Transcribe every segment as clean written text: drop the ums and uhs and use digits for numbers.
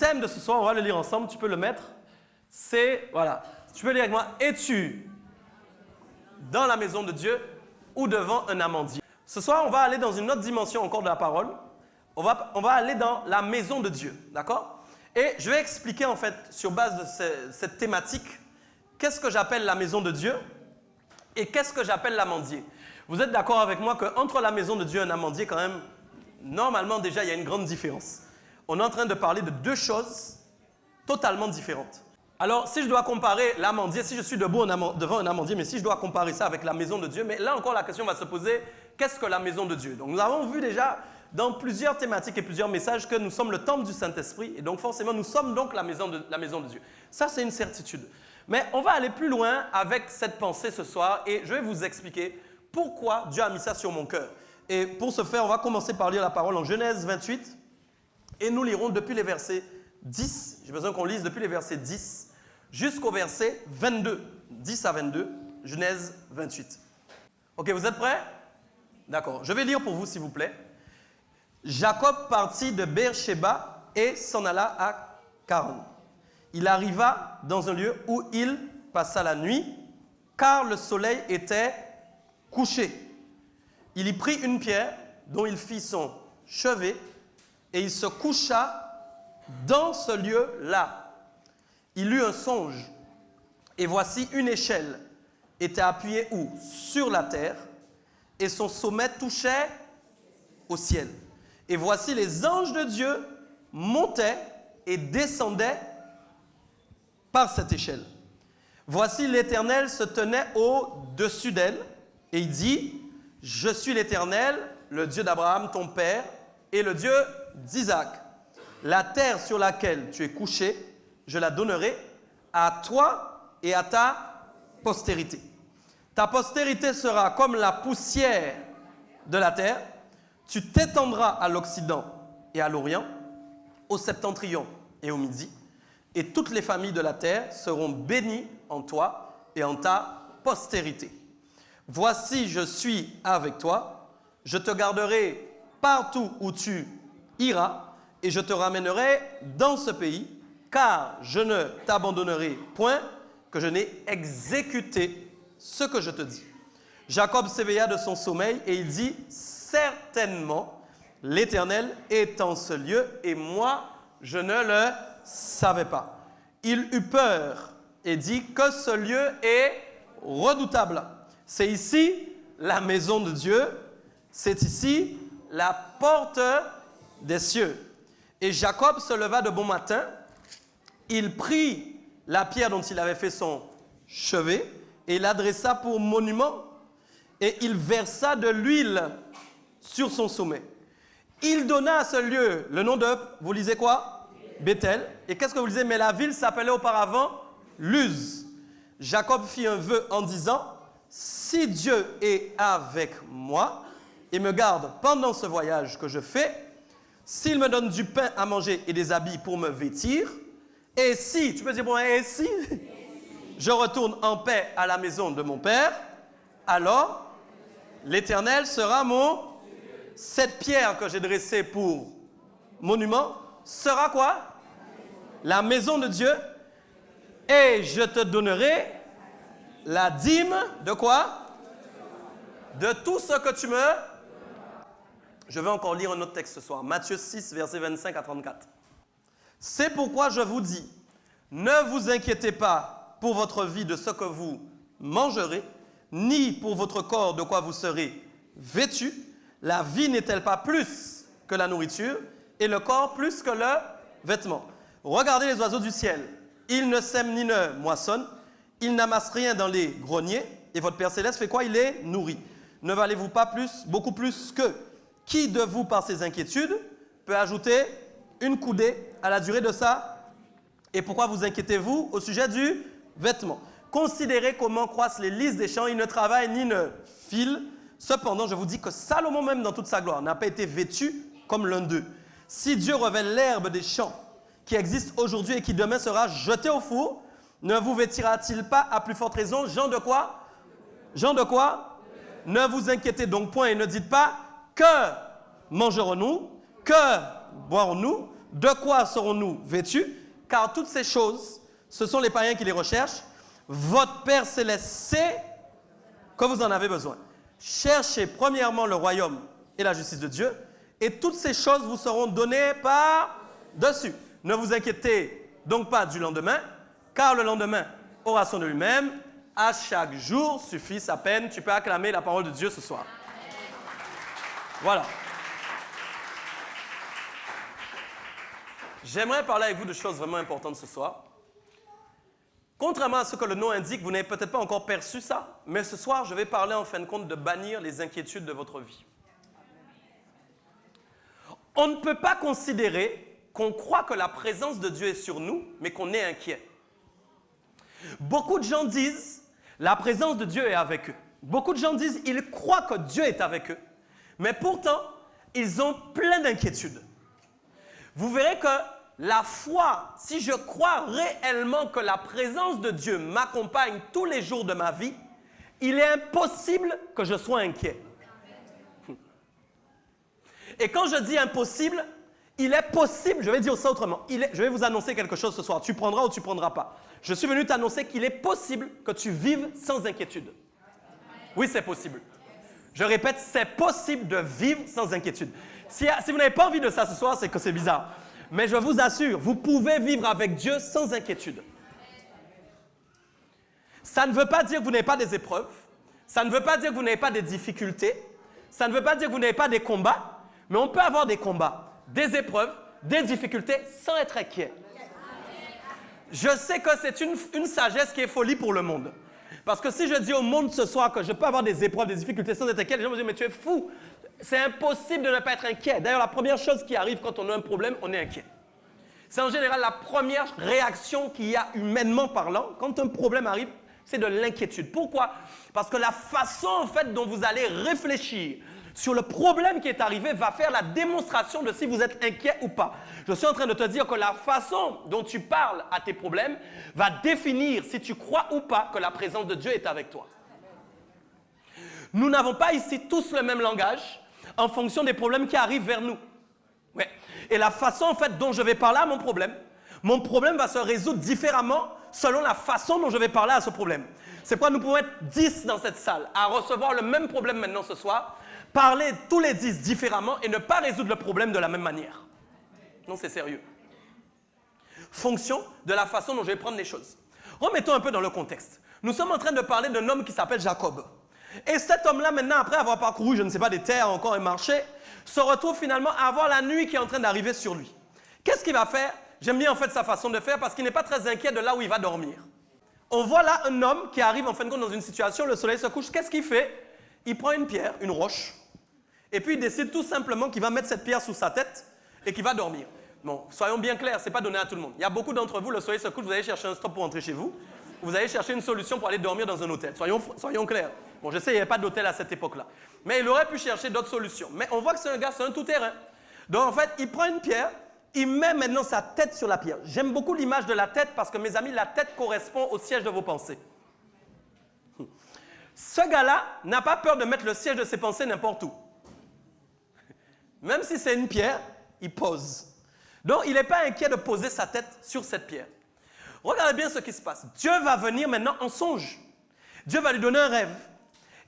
thème de ce soir, on va le lire ensemble, tu peux le mettre. C'est, voilà, tu peux lire avec moi. Es-tu dans la maison de Dieu ou devant un amandier? Ce soir, on va aller dans une autre dimension encore de la parole. On va aller dans la maison de Dieu, d'accord? Et je vais expliquer en fait, sur base de cette thématique, qu'est-ce que j'appelle la maison de Dieu et qu'est-ce que j'appelle l'amandier. Vous êtes d'accord avec moi qu'entre la maison de Dieu et un amandier, quand même, normalement déjà, il y a une grande différence. On est en train de parler de deux choses totalement différentes. Alors, si je dois comparer l'amandier, si je suis debout devant un amandier, mais si je dois comparer ça avec la maison de Dieu, mais là encore, la question va se poser, qu'est-ce que la maison de Dieu? Donc, nous avons vu déjà dans plusieurs thématiques et plusieurs messages que nous sommes le temple du Saint-Esprit et donc forcément, nous sommes donc la maison de Dieu. Ça, c'est une certitude. Mais on va aller plus loin avec cette pensée ce soir et je vais vous expliquer pourquoi Dieu a mis ça sur mon cœur. Et pour ce faire, on va commencer par lire la parole en Genèse 28 et nous lirons depuis les versets 10, j'ai besoin qu'on lise depuis les versets 10 jusqu'au verset 22, 10 à 22, Genèse 28. Ok, vous êtes prêts? D'accord, je vais lire pour vous s'il vous plaît. Jacob partit de Beer-Sheba et s'en alla à Charan. Il arriva dans un lieu où il passa la nuit, car le soleil était couché. Il y prit une pierre dont il fit son chevet et il se coucha dans ce lieu-là. Il eut un songe et voici une échelle était appuyée où? Sur la terre et son sommet touchait au ciel. Et voici les anges de Dieu montaient et descendaient par cette échelle. Voici l'Éternel se tenait au-dessus d'elle et il dit, je suis l'Éternel, le Dieu d'Abraham, ton père, et le Dieu d'Isaac. La terre sur laquelle tu es couché, je la donnerai à toi et à ta postérité. Ta postérité sera comme la poussière de la terre. Tu t'étendras à l'Occident et à l'Orient, au septentrion et au midi, et toutes les familles de la terre seront bénies en toi et en ta postérité. Voici, je suis avec toi, je te garderai partout où tu iras, et je te ramènerai dans ce pays, car je ne t'abandonnerai point, que je n'ai exécuté ce que je te dis. Jacob s'éveilla de son sommeil et il dit, certainement, l'Éternel est en ce lieu et moi, je ne le savais pas. Il eut peur et dit que ce lieu est redoutable. C'est ici la maison de Dieu, c'est ici la porte des cieux. Et Jacob se leva de bon matin, il prit la pierre dont il avait fait son chevet et l'adressa pour monument et il versa de l'huile sur son sommet. Il donna à ce lieu le nom de, vous lisez quoi? Bethel. Et qu'est-ce que vous lisez? Mais la ville s'appelait auparavant Luz. Jacob fit un vœu en disant, si Dieu est avec moi et me garde pendant ce voyage que je fais, s'il me donne du pain à manger et des habits pour me vêtir, et si, tu peux dire, bon, et si je retourne en paix à la maison de mon père, alors l'Éternel sera mon... Cette pierre que j'ai dressée pour monument sera quoi? La maison de Dieu. Et je te donnerai la dîme de quoi? De tout ce que tu me... Je vais encore lire un autre texte ce soir. Matthieu 6, versets 25 à 34. C'est pourquoi je vous dis, ne vous inquiétez pas pour votre vie de ce que vous mangerez, ni pour votre corps de quoi vous serez vêtus. La vie n'est-elle pas plus que la nourriture et le corps plus que le vêtement? Regardez les oiseaux du ciel. Ils ne sèment ni ne moissonnent. Ils n'amassent rien dans les greniers. Et votre Père Céleste fait quoi? Il les nourrit. Ne valez-vous pas plus, beaucoup plus qu'eux? Qui de vous, par ses inquiétudes, peut ajouter une coudée à la durée de ça? Et pourquoi vous inquiétez-vous au sujet du vêtement? Considérez comment croissent les lys des champs. Ils ne travaillent ni ne filent. Cependant, je vous dis que Salomon même dans toute sa gloire n'a pas été vêtu comme l'un d'eux. Si Dieu revêt l'herbe des champs qui existe aujourd'hui et qui demain sera jeté au four, ne vous vêtira-t-il pas à plus forte raison? Jean de quoi? Jean de quoi? Ne vous inquiétez donc point et ne dites pas que mangerons-nous, que boirons-nous, de quoi serons-nous vêtus? Car toutes ces choses, ce sont les païens qui les recherchent. Votre Père Céleste sait que vous en avez besoin. Cherchez premièrement le royaume et la justice de Dieu, et toutes ces choses vous seront données par-dessus. Ne vous inquiétez donc pas du lendemain, car le lendemain aura son de lui-même. À chaque jour suffit sa peine. Tu peux acclamer la parole de Dieu ce soir. Voilà. J'aimerais parler avec vous de choses vraiment importantes ce soir. Contrairement à ce que le nom indique, vous n'avez peut-être pas encore perçu ça, mais ce soir, je vais parler en fin de compte de bannir les inquiétudes de votre vie. On ne peut pas considérer qu'on croit que la présence de Dieu est sur nous, mais qu'on est inquiet. Beaucoup de gens disent, la présence de Dieu est avec eux. Beaucoup de gens disent, ils croient que Dieu est avec eux, mais pourtant, ils ont plein d'inquiétudes. Vous verrez que la foi, si je crois réellement que la présence de Dieu m'accompagne tous les jours de ma vie, il est impossible que je sois inquiet. Et quand je dis impossible, il est possible, je vais dire ça autrement, je vais vous annoncer quelque chose ce soir, tu prendras ou tu ne prendras pas. Je suis venu t'annoncer qu'il est possible que tu vives sans inquiétude. Oui, c'est possible. Je répète, c'est possible de vivre sans inquiétude. Si vous n'avez pas envie de ça ce soir, c'est que c'est bizarre. Mais je vous assure, vous pouvez vivre avec Dieu sans inquiétude. Ça ne veut pas dire que vous n'avez pas des épreuves. Ça ne veut pas dire que vous n'avez pas des difficultés. Ça ne veut pas dire que vous n'avez pas des combats. Mais on peut avoir des combats, des épreuves, des difficultés sans être inquiet. Je sais que c'est une sagesse qui est folie pour le monde. Parce que si je dis au monde ce soir que je peux avoir des épreuves, des difficultés sans être inquiet, les gens me disent « mais tu es fou ». C'est impossible de ne pas être inquiet. D'ailleurs, la première chose qui arrive quand on a un problème, on est inquiet. C'est en général la première réaction qu'il y a humainement parlant. Quand un problème arrive, c'est de l'inquiétude. Pourquoi? Parce que la façon en fait dont vous allez réfléchir sur le problème qui est arrivé va faire la démonstration de si vous êtes inquiet ou pas. Je suis en train de te dire que la façon dont tu parles à tes problèmes va définir si tu crois ou pas que la présence de Dieu est avec toi. Nous n'avons pas ici tous le même langage en fonction des problèmes qui arrivent vers nous. Ouais. Et la façon en fait dont je vais parler à mon problème va se résoudre différemment selon la façon dont je vais parler à ce problème. C'est pourquoi nous pouvons être 10 dans cette salle à recevoir le même problème maintenant ce soir, parler tous les 10 différemment et ne pas résoudre le problème de la même manière. Non, c'est sérieux. Fonction de la façon dont je vais prendre les choses. Remettons un peu dans le contexte. Nous sommes en train de parler d'un homme qui s'appelle Jacob. Et cet homme-là, maintenant, après avoir parcouru, je ne sais pas, des terres encore et marché, se retrouve finalement à avoir la nuit qui est en train d'arriver sur lui. Qu'est-ce qu'il va faire? J'aime bien en fait sa façon de faire parce qu'il n'est pas très inquiet de là où il va dormir. On voit là un homme qui arrive en fin de compte dans une situation, le soleil se couche. Qu'est-ce qu'il fait? Il prend une pierre, une roche, et puis il décide tout simplement qu'il va mettre cette pierre sous sa tête et qu'il va dormir. Bon, soyons bien clairs, ce n'est pas donné à tout le monde. Il y a beaucoup d'entre vous, le soleil se couche, vous allez chercher un stop pour rentrer chez vous. Vous allez chercher une solution pour aller dormir dans un hôtel. Soyons clairs. Bon, je sais, il n'y avait pas d'hôtel à cette époque-là. Mais il aurait pu chercher d'autres solutions. Mais on voit que c'est un gars, c'est un tout-terrain. Donc, en fait, il prend une pierre, il met maintenant sa tête sur la pierre. J'aime beaucoup l'image de la tête parce que, mes amis, la tête correspond au siège de vos pensées. Ce gars-là n'a pas peur de mettre le siège de ses pensées n'importe où. Même si c'est une pierre, il pose. Donc, il n'est pas inquiet de poser sa tête sur cette pierre. Regardez bien ce qui se passe. Dieu va venir maintenant en songe. Dieu va lui donner un rêve.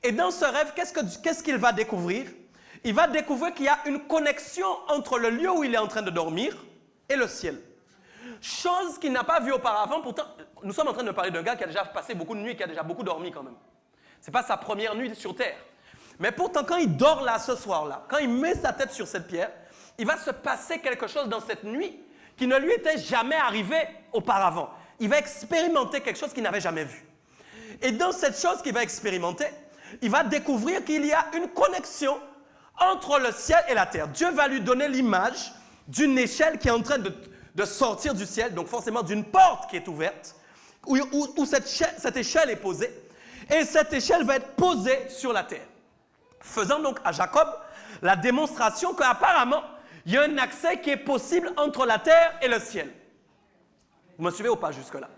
Et dans ce rêve, qu'est-ce qu'il va découvrir? Il va découvrir qu'il y a une connexion entre le lieu où il est en train de dormir et le ciel. Chose qu'il n'a pas vue auparavant. Pourtant, nous sommes en train de parler d'un gars qui a déjà passé beaucoup de nuits, qui a déjà beaucoup dormi quand même. Ce n'est pas sa première nuit sur terre. Mais pourtant, quand il dort là, ce soir-là, quand il met sa tête sur cette pierre, il va se passer quelque chose dans cette nuit qui ne lui était jamais arrivé auparavant. Il va expérimenter quelque chose qu'il n'avait jamais vu. Et dans cette chose qu'il va expérimenter, il va découvrir qu'il y a une connexion entre le ciel et la terre. Dieu va lui donner l'image d'une échelle qui est en train de sortir du ciel, donc forcément d'une porte qui est ouverte, où cette échelle est posée. Et cette échelle va être posée sur la terre. Faisant donc à Jacob la démonstration qu'apparemment, il y a un accès qui est possible entre la terre et le ciel. Vous me suivez ou pas jusque-là?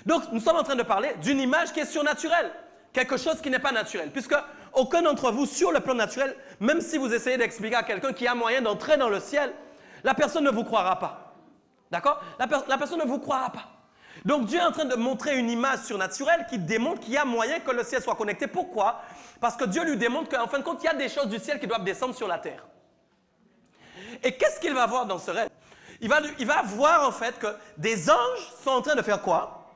Donc, nous sommes en train de parler d'une image qui est surnaturelle. Quelque chose qui n'est pas naturel. Puisque aucun d'entre vous, sur le plan naturel, même si vous essayez d'expliquer à quelqu'un qu'il y a moyen d'entrer dans le ciel, la personne ne vous croira pas. D'accord? La personne ne vous croira pas. Donc Dieu est en train de montrer une image surnaturelle qui démontre qu'il y a moyen que le ciel soit connecté. Pourquoi? Parce que Dieu lui démontre qu'en fin de compte, il y a des choses du ciel qui doivent descendre sur la terre. Et qu'est-ce qu'il va voir dans ce rêve? Il va voir en fait que des anges sont en train de faire quoi?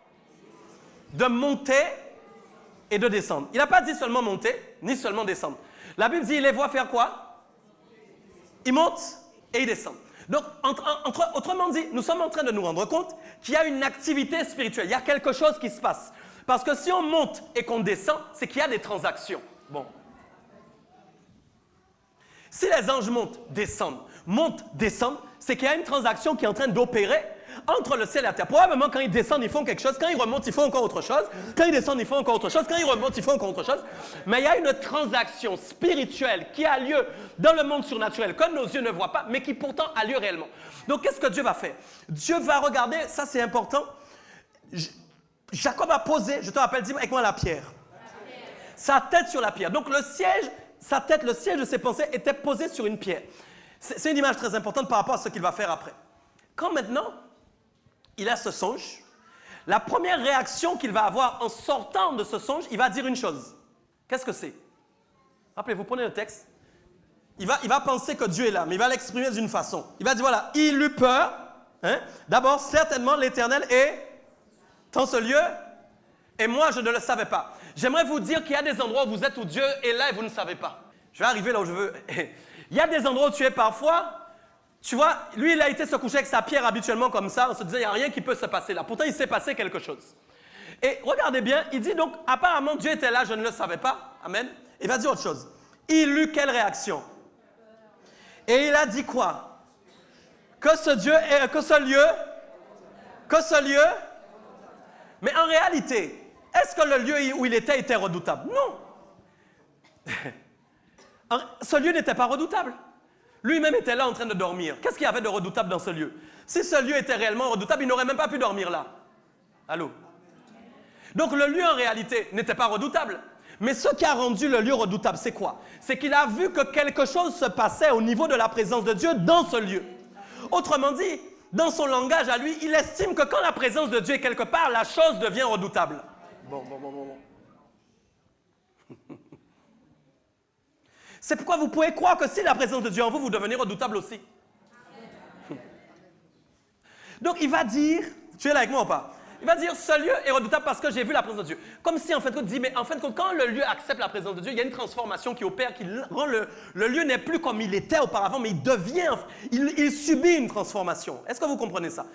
De monter et de descendre. Il n'a pas dit seulement monter, ni seulement descendre. La Bible dit, il les voit faire quoi? Ils montent et ils descendent. Donc, autrement dit, nous sommes en train de nous rendre compte qu'il y a une activité spirituelle. Il y a quelque chose qui se passe. Parce que si on monte et qu'on descend, c'est qu'il y a des transactions. Bon. Si les anges montent, descendent, c'est qu'il y a une transaction qui est en train d'opérer entre le ciel et la terre. Probablement, quand ils descendent, ils font quelque chose. Quand ils remontent, ils font encore autre chose. Quand ils descendent, ils font encore autre chose. Quand ils remontent, ils font encore autre chose. Mais il y a une transaction spirituelle qui a lieu dans le monde surnaturel, que nos yeux ne voient pas, mais qui pourtant a lieu réellement. Donc, qu'est-ce que Dieu va faire? Dieu va regarder, ça c'est important. Jacob a posé, je te rappelle, dis-moi avec moi la pierre. Sa tête sur la pierre. Donc, le siège de ses pensées était posé sur une pierre. C'est une image très importante par rapport à ce qu'il va faire après. Quand maintenant, il a ce songe, la première réaction qu'il va avoir en sortant de ce songe, il va dire une chose. Qu'est-ce que c'est? Rappelez-vous, prenez le texte. Il va penser que Dieu est là, mais il va l'exprimer d'une façon. Il va dire, voilà, il eut peur. Hein? D'abord, certainement, l'Éternel est dans ce lieu, et moi, je ne le savais pas. J'aimerais vous dire qu'il y a des endroits où vous êtes où Dieu est là et vous ne savez pas. Je vais arriver là où je veux. Il y a des endroits où tu es parfois. Tu vois, lui, il a été se coucher avec sa pierre habituellement comme ça, en se disant, il n'y a rien qui peut se passer là. Pourtant, il s'est passé quelque chose. Et regardez bien, il dit donc, apparemment, Dieu était là, je ne le savais pas. Amen. Il va dire autre chose. Il eut quelle réaction? Et il a dit quoi? Que ce lieu. Mais en réalité, est-ce que le lieu où il était redoutable? Non. Ce lieu n'était pas redoutable. Lui-même était là en train de dormir. Qu'est-ce qu'il y avait de redoutable dans ce lieu? Si ce lieu était réellement redoutable, il n'aurait même pas pu dormir là. Allô? Donc le lieu en réalité n'était pas redoutable. Mais ce qui a rendu le lieu redoutable, c'est quoi? C'est qu'il a vu que quelque chose se passait au niveau de la présence de Dieu dans ce lieu. Autrement dit, dans son langage à lui, il estime que quand la présence de Dieu est quelque part, la chose devient redoutable. Bon. C'est pourquoi vous pouvez croire que si la présence de Dieu en vous, vous devenez redoutable aussi. Donc il va dire, tu es là avec moi ou pas? Il va dire, ce lieu est redoutable parce que j'ai vu la présence de Dieu. Comme si en fait, on dit, mais en fait, quand le lieu accepte la présence de Dieu, il y a une transformation qui opère, qui rend le lieu n'est plus comme il était auparavant, mais il subit une transformation. Est-ce que vous comprenez ça?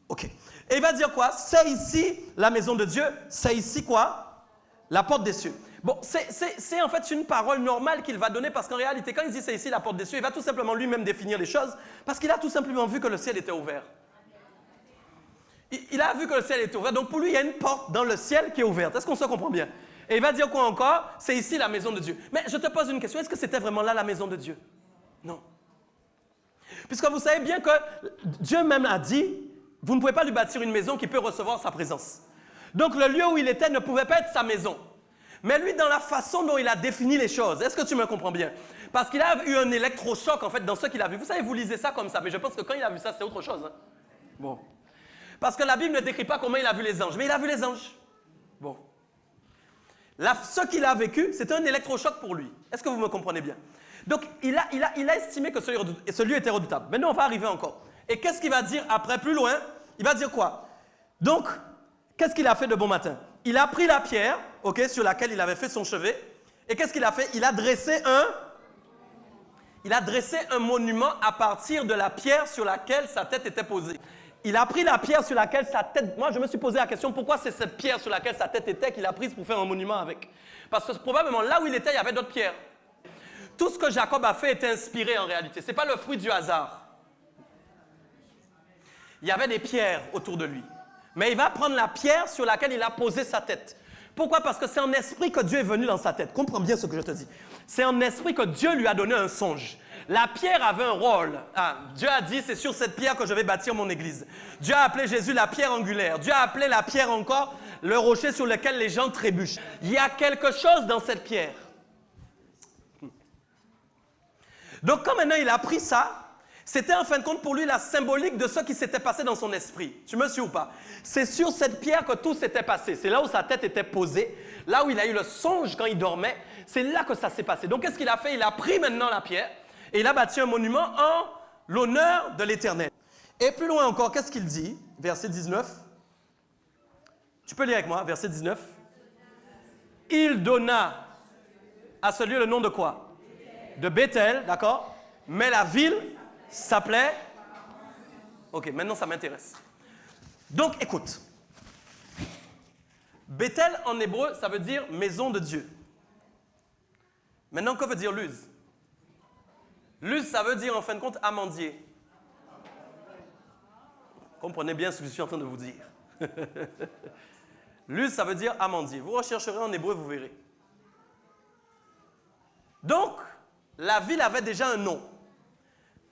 Ok. Et il va dire quoi? C'est ici la maison de Dieu, c'est ici quoi? La porte des cieux. Bon, c'est en fait une parole normale qu'il va donner parce qu'en réalité, quand il dit c'est ici la porte des cieux, il va tout simplement lui-même définir les choses parce qu'il a tout simplement vu que le ciel était ouvert. Il a vu que le ciel était ouvert, donc pour lui, il y a une porte dans le ciel qui est ouverte. Est-ce qu'on se comprend bien? Et il va dire quoi encore? C'est ici la maison de Dieu. Mais je te pose une question, est-ce que c'était vraiment là la maison de Dieu? Non. Puisque vous savez bien que Dieu même a dit, vous ne pouvez pas lui bâtir une maison qui peut recevoir sa présence. Donc le lieu où il était ne pouvait pas être sa maison. Mais lui, dans la façon dont il a défini les choses, est-ce que tu me comprends bien? Parce qu'il a eu un électrochoc, en fait, dans ce qu'il a vu. Vous savez, vous lisez ça comme ça, mais je pense que quand il a vu ça, c'est autre chose. Hein? Bon. Parce que la Bible ne décrit pas comment il a vu les anges, mais il a vu les anges. Bon. Ce qu'il a vécu, c'était un électrochoc pour lui. Est-ce que vous me comprenez bien? Donc, il a estimé que ce lieu était redoutable. Maintenant, on va arriver encore. Et qu'est-ce qu'il va dire après, plus loin? Il va dire quoi? Donc, qu'est-ce qu'il a fait de bon matin? Il a pris la pierre, sur laquelle il avait fait son chevet. Et qu'est-ce qu'il a fait? Il a dressé un monument à partir de la pierre sur laquelle sa tête était posée. Il a pris la pierre sur laquelle sa tête... Moi, je me suis posé la question, pourquoi c'est cette pierre sur laquelle sa tête était qu'il a prise pour faire un monument avec? Parce que probablement, là où il était, il y avait d'autres pierres. Tout ce que Jacob a fait était inspiré en réalité. Ce n'est pas le fruit du hasard. Il y avait des pierres autour de lui. Mais il va prendre la pierre sur laquelle il a posé sa tête. Pourquoi? Parce que c'est en esprit que Dieu est venu dans sa tête. Comprends bien ce que je te dis. C'est en esprit que Dieu lui a donné un songe. La pierre avait un rôle. Dieu a dit, c'est sur cette pierre que je vais bâtir mon église. Dieu a appelé Jésus la pierre angulaire. Dieu a appelé la pierre encore le rocher sur lequel les gens trébuchent. Il y a quelque chose dans cette pierre. Donc quand maintenant il a pris ça, C'était en fin de compte pour lui la symbolique de ce qui s'était passé dans son esprit. Tu me suis ou pas? C'est sur cette pierre que tout s'était passé. C'est là où sa tête était posée, là où il a eu le songe quand il dormait. C'est là que ça s'est passé. Donc qu'est-ce qu'il a fait? Il a pris maintenant la pierre et il a bâti un monument en l'honneur de l'Éternel. Et plus loin encore, qu'est-ce qu'il dit? Verset 19. Tu peux lire avec moi, verset 19. Il donna à ce lieu le nom de quoi? De Bethel, d'accord? Mais la ville s'appelait... Ok, maintenant ça m'intéresse. Donc, écoute. Bethel en hébreu, ça veut dire maison de Dieu. Maintenant, que veut dire Luz? Luz, ça veut dire en fin de compte amandier. Comprenez bien ce que je suis en train de vous dire. Luz, ça veut dire amandier. Vous rechercherez en hébreu, vous verrez. Donc, la ville avait déjà un nom.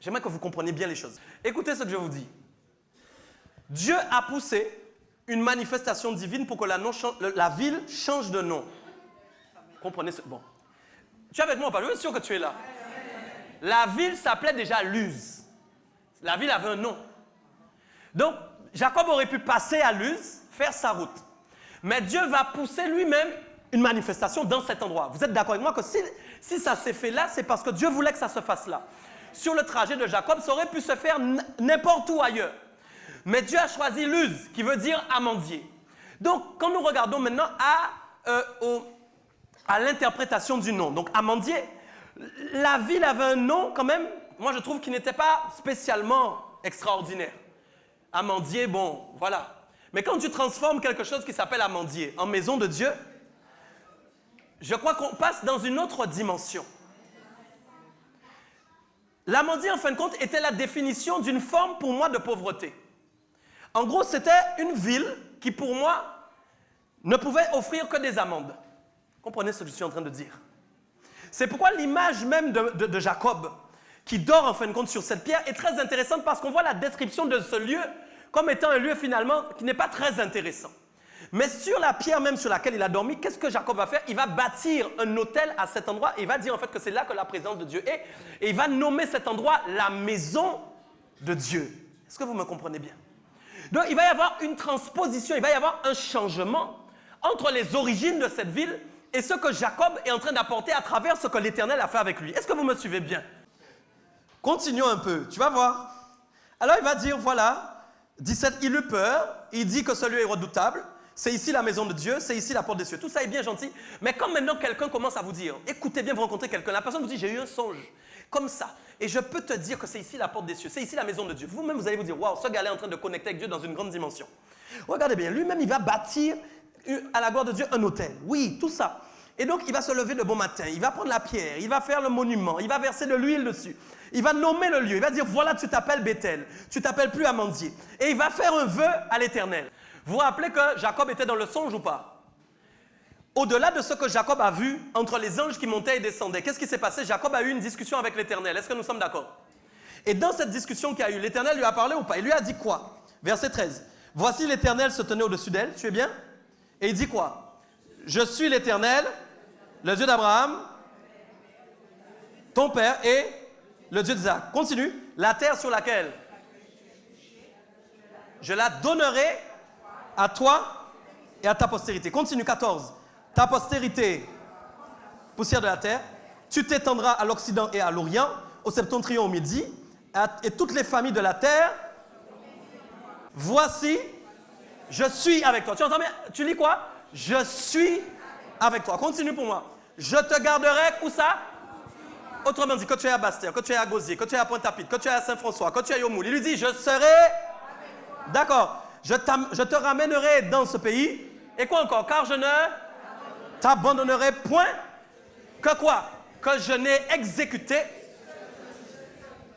J'aimerais que vous compreniez bien les choses. Écoutez ce que je vous dis. Dieu a poussé une manifestation divine pour que la ville change de nom. Comprenez ce... Bon. Tu es avec moi ou pas? Je suis sûr que tu es là. La ville s'appelait déjà Luz. La ville avait un nom. Donc, Jacob aurait pu passer à Luz, faire sa route. Mais Dieu va pousser lui-même une manifestation dans cet endroit. Vous êtes d'accord avec moi que si ça s'est fait là, c'est parce que Dieu voulait que ça se fasse là. Sur le trajet de Jacob, ça aurait pu se faire n'importe où ailleurs. Mais Dieu a choisi Luz, qui veut dire amandier. Donc, quand nous regardons maintenant à l'interprétation du nom, donc amandier, la ville avait un nom quand même, moi je trouve qu'il n'était pas spécialement extraordinaire. Amandier, bon, voilà. Mais quand tu transformes quelque chose qui s'appelle amandier en maison de Dieu, je crois qu'on passe dans une autre dimension. L'amandier, en fin de compte, était la définition d'une forme, pour moi, de pauvreté. En gros, c'était une ville qui, pour moi, ne pouvait offrir que des amandes. Comprenez ce que je suis en train de dire? C'est pourquoi l'image même de Jacob, qui dort, en fin de compte, sur cette pierre, est très intéressante parce qu'on voit la description de ce lieu comme étant un lieu, finalement, qui n'est pas très intéressant. Mais sur la pierre même sur laquelle il a dormi, qu'est-ce que Jacob va faire? Il va bâtir un autel à cet endroit et il va dire en fait que c'est là que la présence de Dieu est. Et il va nommer cet endroit la maison de Dieu. Est-ce que vous me comprenez bien? Donc il va y avoir une transposition, il va y avoir un changement entre les origines de cette ville et ce que Jacob est en train d'apporter à travers ce que l'Éternel a fait avec lui. Est-ce que vous me suivez bien? Continuons un peu, tu vas voir. Alors il va dire, voilà, 17, il eut peur, il dit que ce lieu est redoutable. C'est ici la maison de Dieu, c'est ici la porte des cieux. Tout ça est bien gentil. Mais quand maintenant quelqu'un commence à vous dire, écoutez bien, vous rencontrez quelqu'un, la personne vous dit, j'ai eu un songe, comme ça. Et je peux te dire que c'est ici la porte des cieux, c'est ici la maison de Dieu. Vous-même, vous allez vous dire, waouh, ce gars-là est en train de connecter avec Dieu dans une grande dimension. Regardez bien, lui-même, il va bâtir à la gloire de Dieu un autel. Oui, tout ça. Et donc, il va se lever le bon matin, il va prendre la pierre, il va faire le monument, il va verser de l'huile dessus. Il va nommer le lieu, il va dire, voilà, tu t'appelles Bethel, tu t'appelles plus amandier. Et il va faire un vœu à l'Éternel. Vous vous rappelez que Jacob était dans le songe ou pas? Au-delà de ce que Jacob a vu entre les anges qui montaient et descendaient, qu'est-ce qui s'est passé? Jacob a eu une discussion avec l'Éternel. Est-ce que nous sommes d'accord? Et dans cette discussion qu'il y a eu, l'Éternel lui a parlé ou pas? Il lui a dit quoi? Verset 13. Voici l'Éternel se tenait au-dessus d'elle, tu es bien? Et il dit quoi? Je suis l'Éternel, le Dieu d'Abraham, ton père et le Dieu d'Isaac. Continue. La terre sur laquelle je la donnerai à toi et à ta postérité. Continue, 14. Ta postérité, poussière de la terre, tu t'étendras à l'Occident et à l'Orient, au septentrion, au Midi, et toutes les familles de la terre. Voici, je suis avec toi. Tu entends bien? Tu lis quoi? Je suis avec toi. Continue pour moi. Je te garderai, où ça? Autrement dit, que tu es à Bastère, que tu es à Gosier, que tu es à Pointe-à-Pitre, que tu es à Saint-François, que tu es à Yomoul. Il lui dit, je serai... D'accord. Je te ramènerai dans ce pays. Et quoi encore? Car je ne t'abandonnerai point. Que quoi? Que je n'ai exécuté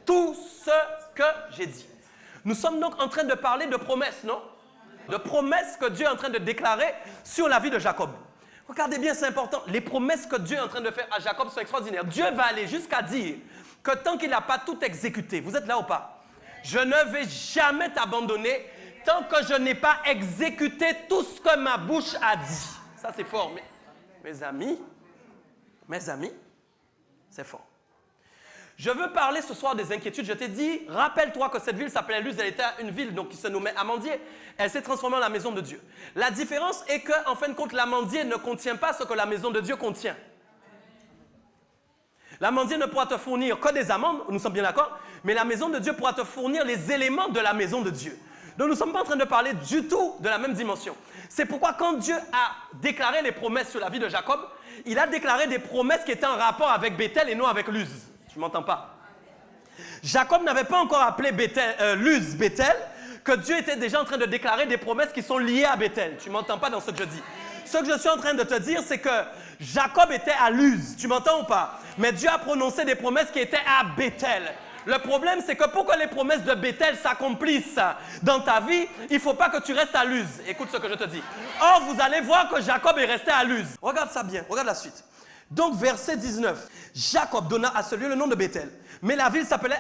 tout ce que j'ai dit. Nous sommes donc en train de parler de promesses, non? De promesses que Dieu est en train de déclarer sur la vie de Jacob. Regardez bien, c'est important. Les promesses que Dieu est en train de faire à Jacob sont extraordinaires. Dieu va aller jusqu'à dire que tant qu'il n'a pas tout exécuté, vous êtes là ou pas? Je ne vais jamais t'abandonner tant que je n'ai pas exécuté tout ce que ma bouche a dit. Ça, c'est fort. Mais, mes amis, c'est fort. Je veux parler ce soir des inquiétudes. Je t'ai dit, rappelle-toi que cette ville s'appelait Luz, elle était une ville donc, qui se nommait Amandier. Elle s'est transformée en la maison de Dieu. La différence est qu'en fin de compte, l'Amandier ne contient pas ce que la maison de Dieu contient. L'Amandier ne pourra te fournir que des amandes, nous sommes bien d'accord, mais la maison de Dieu pourra te fournir les éléments de la maison de Dieu. Donc nous ne sommes pas en train de parler du tout de la même dimension. C'est pourquoi quand Dieu a déclaré les promesses sur la vie de Jacob, il a déclaré des promesses qui étaient en rapport avec Bethel et non avec Luz. Tu ne m'entends pas? Jacob n'avait pas encore appelé Luz Bethel, que Dieu était déjà en train de déclarer des promesses qui sont liées à Bethel. Tu ne m'entends pas dans ce que je dis? Ce que je suis en train de te dire, c'est que Jacob était à Luz. Tu m'entends ou pas? Mais Dieu a prononcé des promesses qui étaient à Bethel. Le problème, c'est que pour que les promesses de Bethel s'accomplissent dans ta vie, il ne faut pas que tu restes à Luz. Écoute ce que je te dis. Or, vous allez voir que Jacob est resté à Luz. Regarde ça bien, regarde la suite. Donc, verset 19. Jacob donna à ce lieu le nom de Bethel. Mais la ville s'appelait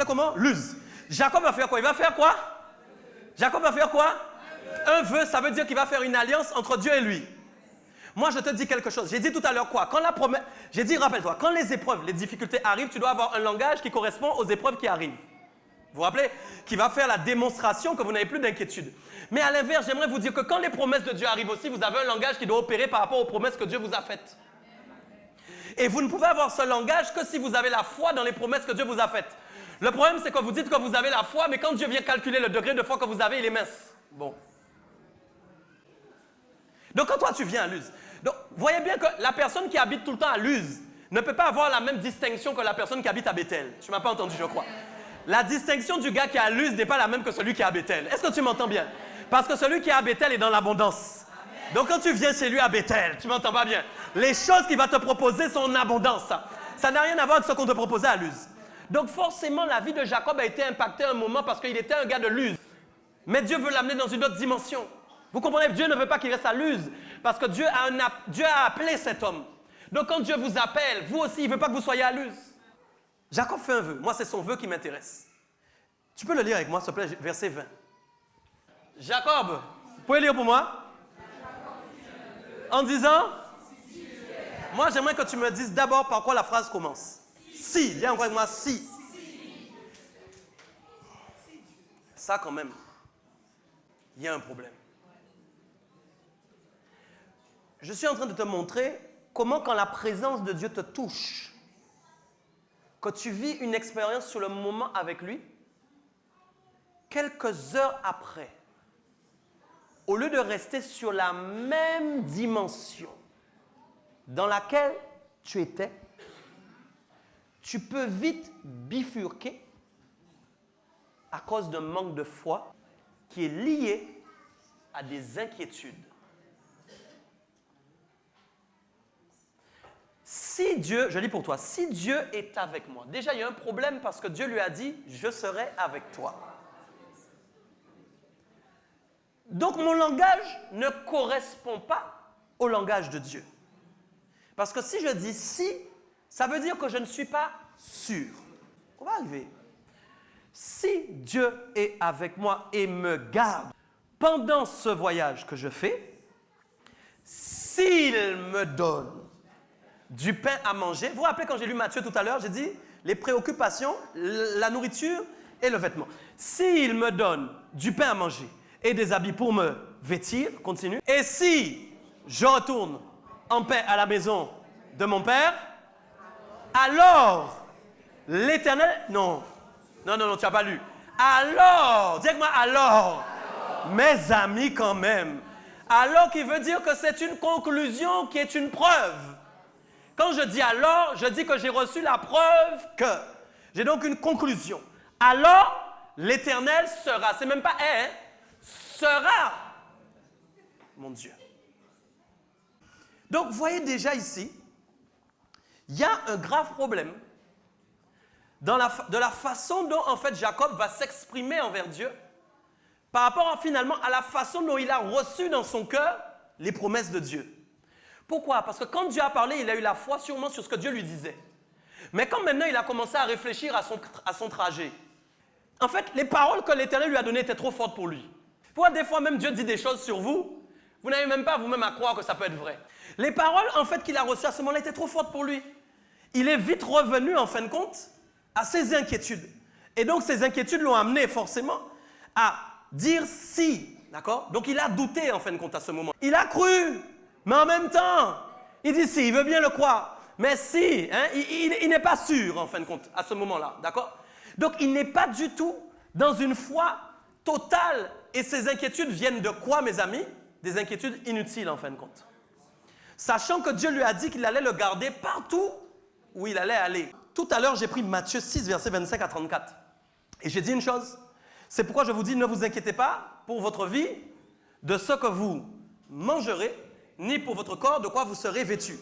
comment? Luz. Jacob va faire quoi? Il va faire quoi? Jacob va faire quoi? Un vœu, ça veut dire qu'il va faire une alliance entre Dieu et lui. Moi, je te dis quelque chose. J'ai dit tout à l'heure quoi? J'ai dit, rappelle-toi, quand les épreuves, les difficultés arrivent, tu dois avoir un langage qui correspond aux épreuves qui arrivent. Vous vous rappelez? Qui va faire la démonstration que vous n'avez plus d'inquiétude. Mais à l'inverse, j'aimerais vous dire que quand les promesses de Dieu arrivent aussi, vous avez un langage qui doit opérer par rapport aux promesses que Dieu vous a faites. Et vous ne pouvez avoir ce langage que si vous avez la foi dans les promesses que Dieu vous a faites. Le problème, c'est que vous dites que vous avez la foi, mais quand Dieu vient calculer le degré de foi que vous avez, il est mince. Bon. Donc, quand toi, tu viens à Luz, donc, voyez bien que la personne qui habite tout le temps à Luz ne peut pas avoir la même distinction que la personne qui habite à Bethel. Tu ne m'as pas entendu, je crois. La distinction du gars qui est à Luz n'est pas la même que celui qui est à Bethel. Est-ce que tu m'entends bien? Parce que celui qui est à Bethel est dans l'abondance. Donc, quand tu viens chez lui à Bethel, tu ne m'entends pas bien. Les choses qu'il va te proposer sont en abondance. Ça n'a rien à voir avec ce qu'on te proposait à Luz. Donc, forcément, la vie de Jacob a été impactée à un moment parce qu'il était un gars de Luz. Mais Dieu veut l'amener dans une autre dimension. Vous comprenez? Dieu ne veut pas qu'il reste à Luz parce que Dieu a appelé cet homme. Donc, quand Dieu vous appelle, vous aussi, il ne veut pas que vous soyez à Luz. Jacob fait un vœu. Moi, c'est son vœu qui m'intéresse. Tu peux le lire avec moi, s'il te plaît, verset 20. Jacob, vous pouvez lire pour moi? En disant? Moi, j'aimerais que tu me dises d'abord par quoi la phrase commence. Si, viens encore avec moi, si. Ça, quand même, il y a un problème. Je suis en train de te montrer comment, quand la présence de Dieu te touche, que tu vis une expérience sur le moment avec lui, quelques heures après, au lieu de rester sur la même dimension dans laquelle tu étais, tu peux vite bifurquer à cause d'un manque de foi qui est lié à des inquiétudes. Si Dieu, je lis pour toi, si Dieu est avec moi, déjà il y a un problème parce que Dieu lui a dit, je serai avec toi. Donc mon langage ne correspond pas au langage de Dieu. Parce que si je dis si, ça veut dire que je ne suis pas sûr. On va arriver. Si Dieu est avec moi et me garde pendant ce voyage que je fais, s'il me donne du pain à manger. Vous vous rappelez quand j'ai lu Matthieu tout à l'heure, j'ai dit les préoccupations, la nourriture et le vêtement. S'il me donne du pain à manger et des habits pour me vêtir, continue. Et si je retourne en paix à la maison de mon Père, alors l'Éternel... Non, tu n'as pas lu. Alors, dis avec moi alors, mes amis quand même. Alors qui veut dire que c'est une conclusion qui est une preuve. Quand je dis alors, je dis que j'ai reçu la preuve que. J'ai donc une conclusion. Alors, l'Éternel sera, c'est même pas est, sera mon Dieu. Donc, vous voyez déjà ici, il y a un grave problème de la façon dont, en fait, Jacob va s'exprimer envers Dieu par rapport, finalement, à la façon dont il a reçu dans son cœur les promesses de Dieu. Pourquoi? Parce que quand Dieu a parlé, il a eu la foi sûrement sur ce que Dieu lui disait. Mais quand maintenant il a commencé à réfléchir à son trajet, en fait, les paroles que l'Éternel lui a données étaient trop fortes pour lui. Pourquoi des fois même Dieu dit des choses sur vous, vous n'avez même pas vous-même à croire que ça peut être vrai. Les paroles en fait qu'il a reçues à ce moment-là étaient trop fortes pour lui. Il est vite revenu en fin de compte à ses inquiétudes. Et donc, ces inquiétudes l'ont amené forcément à dire si. D'accord? Donc, il a douté en fin de compte à ce moment. Il a cru, mais en même temps, il dit si, il veut bien le croire. Mais si, hein, il n'est pas sûr en fin de compte à ce moment-là. D'accord? Donc, il n'est pas du tout dans une foi totale. Et ces inquiétudes viennent de quoi, mes amis? Des inquiétudes inutiles en fin de compte. Sachant que Dieu lui a dit qu'il allait le garder partout où il allait aller. Tout à l'heure, j'ai pris Matthieu 6, versets 25 à 34. Et j'ai dit une chose. C'est pourquoi je vous dis, ne vous inquiétez pas pour votre vie de ce que vous mangerez, ni pour votre corps de quoi vous serez vêtus.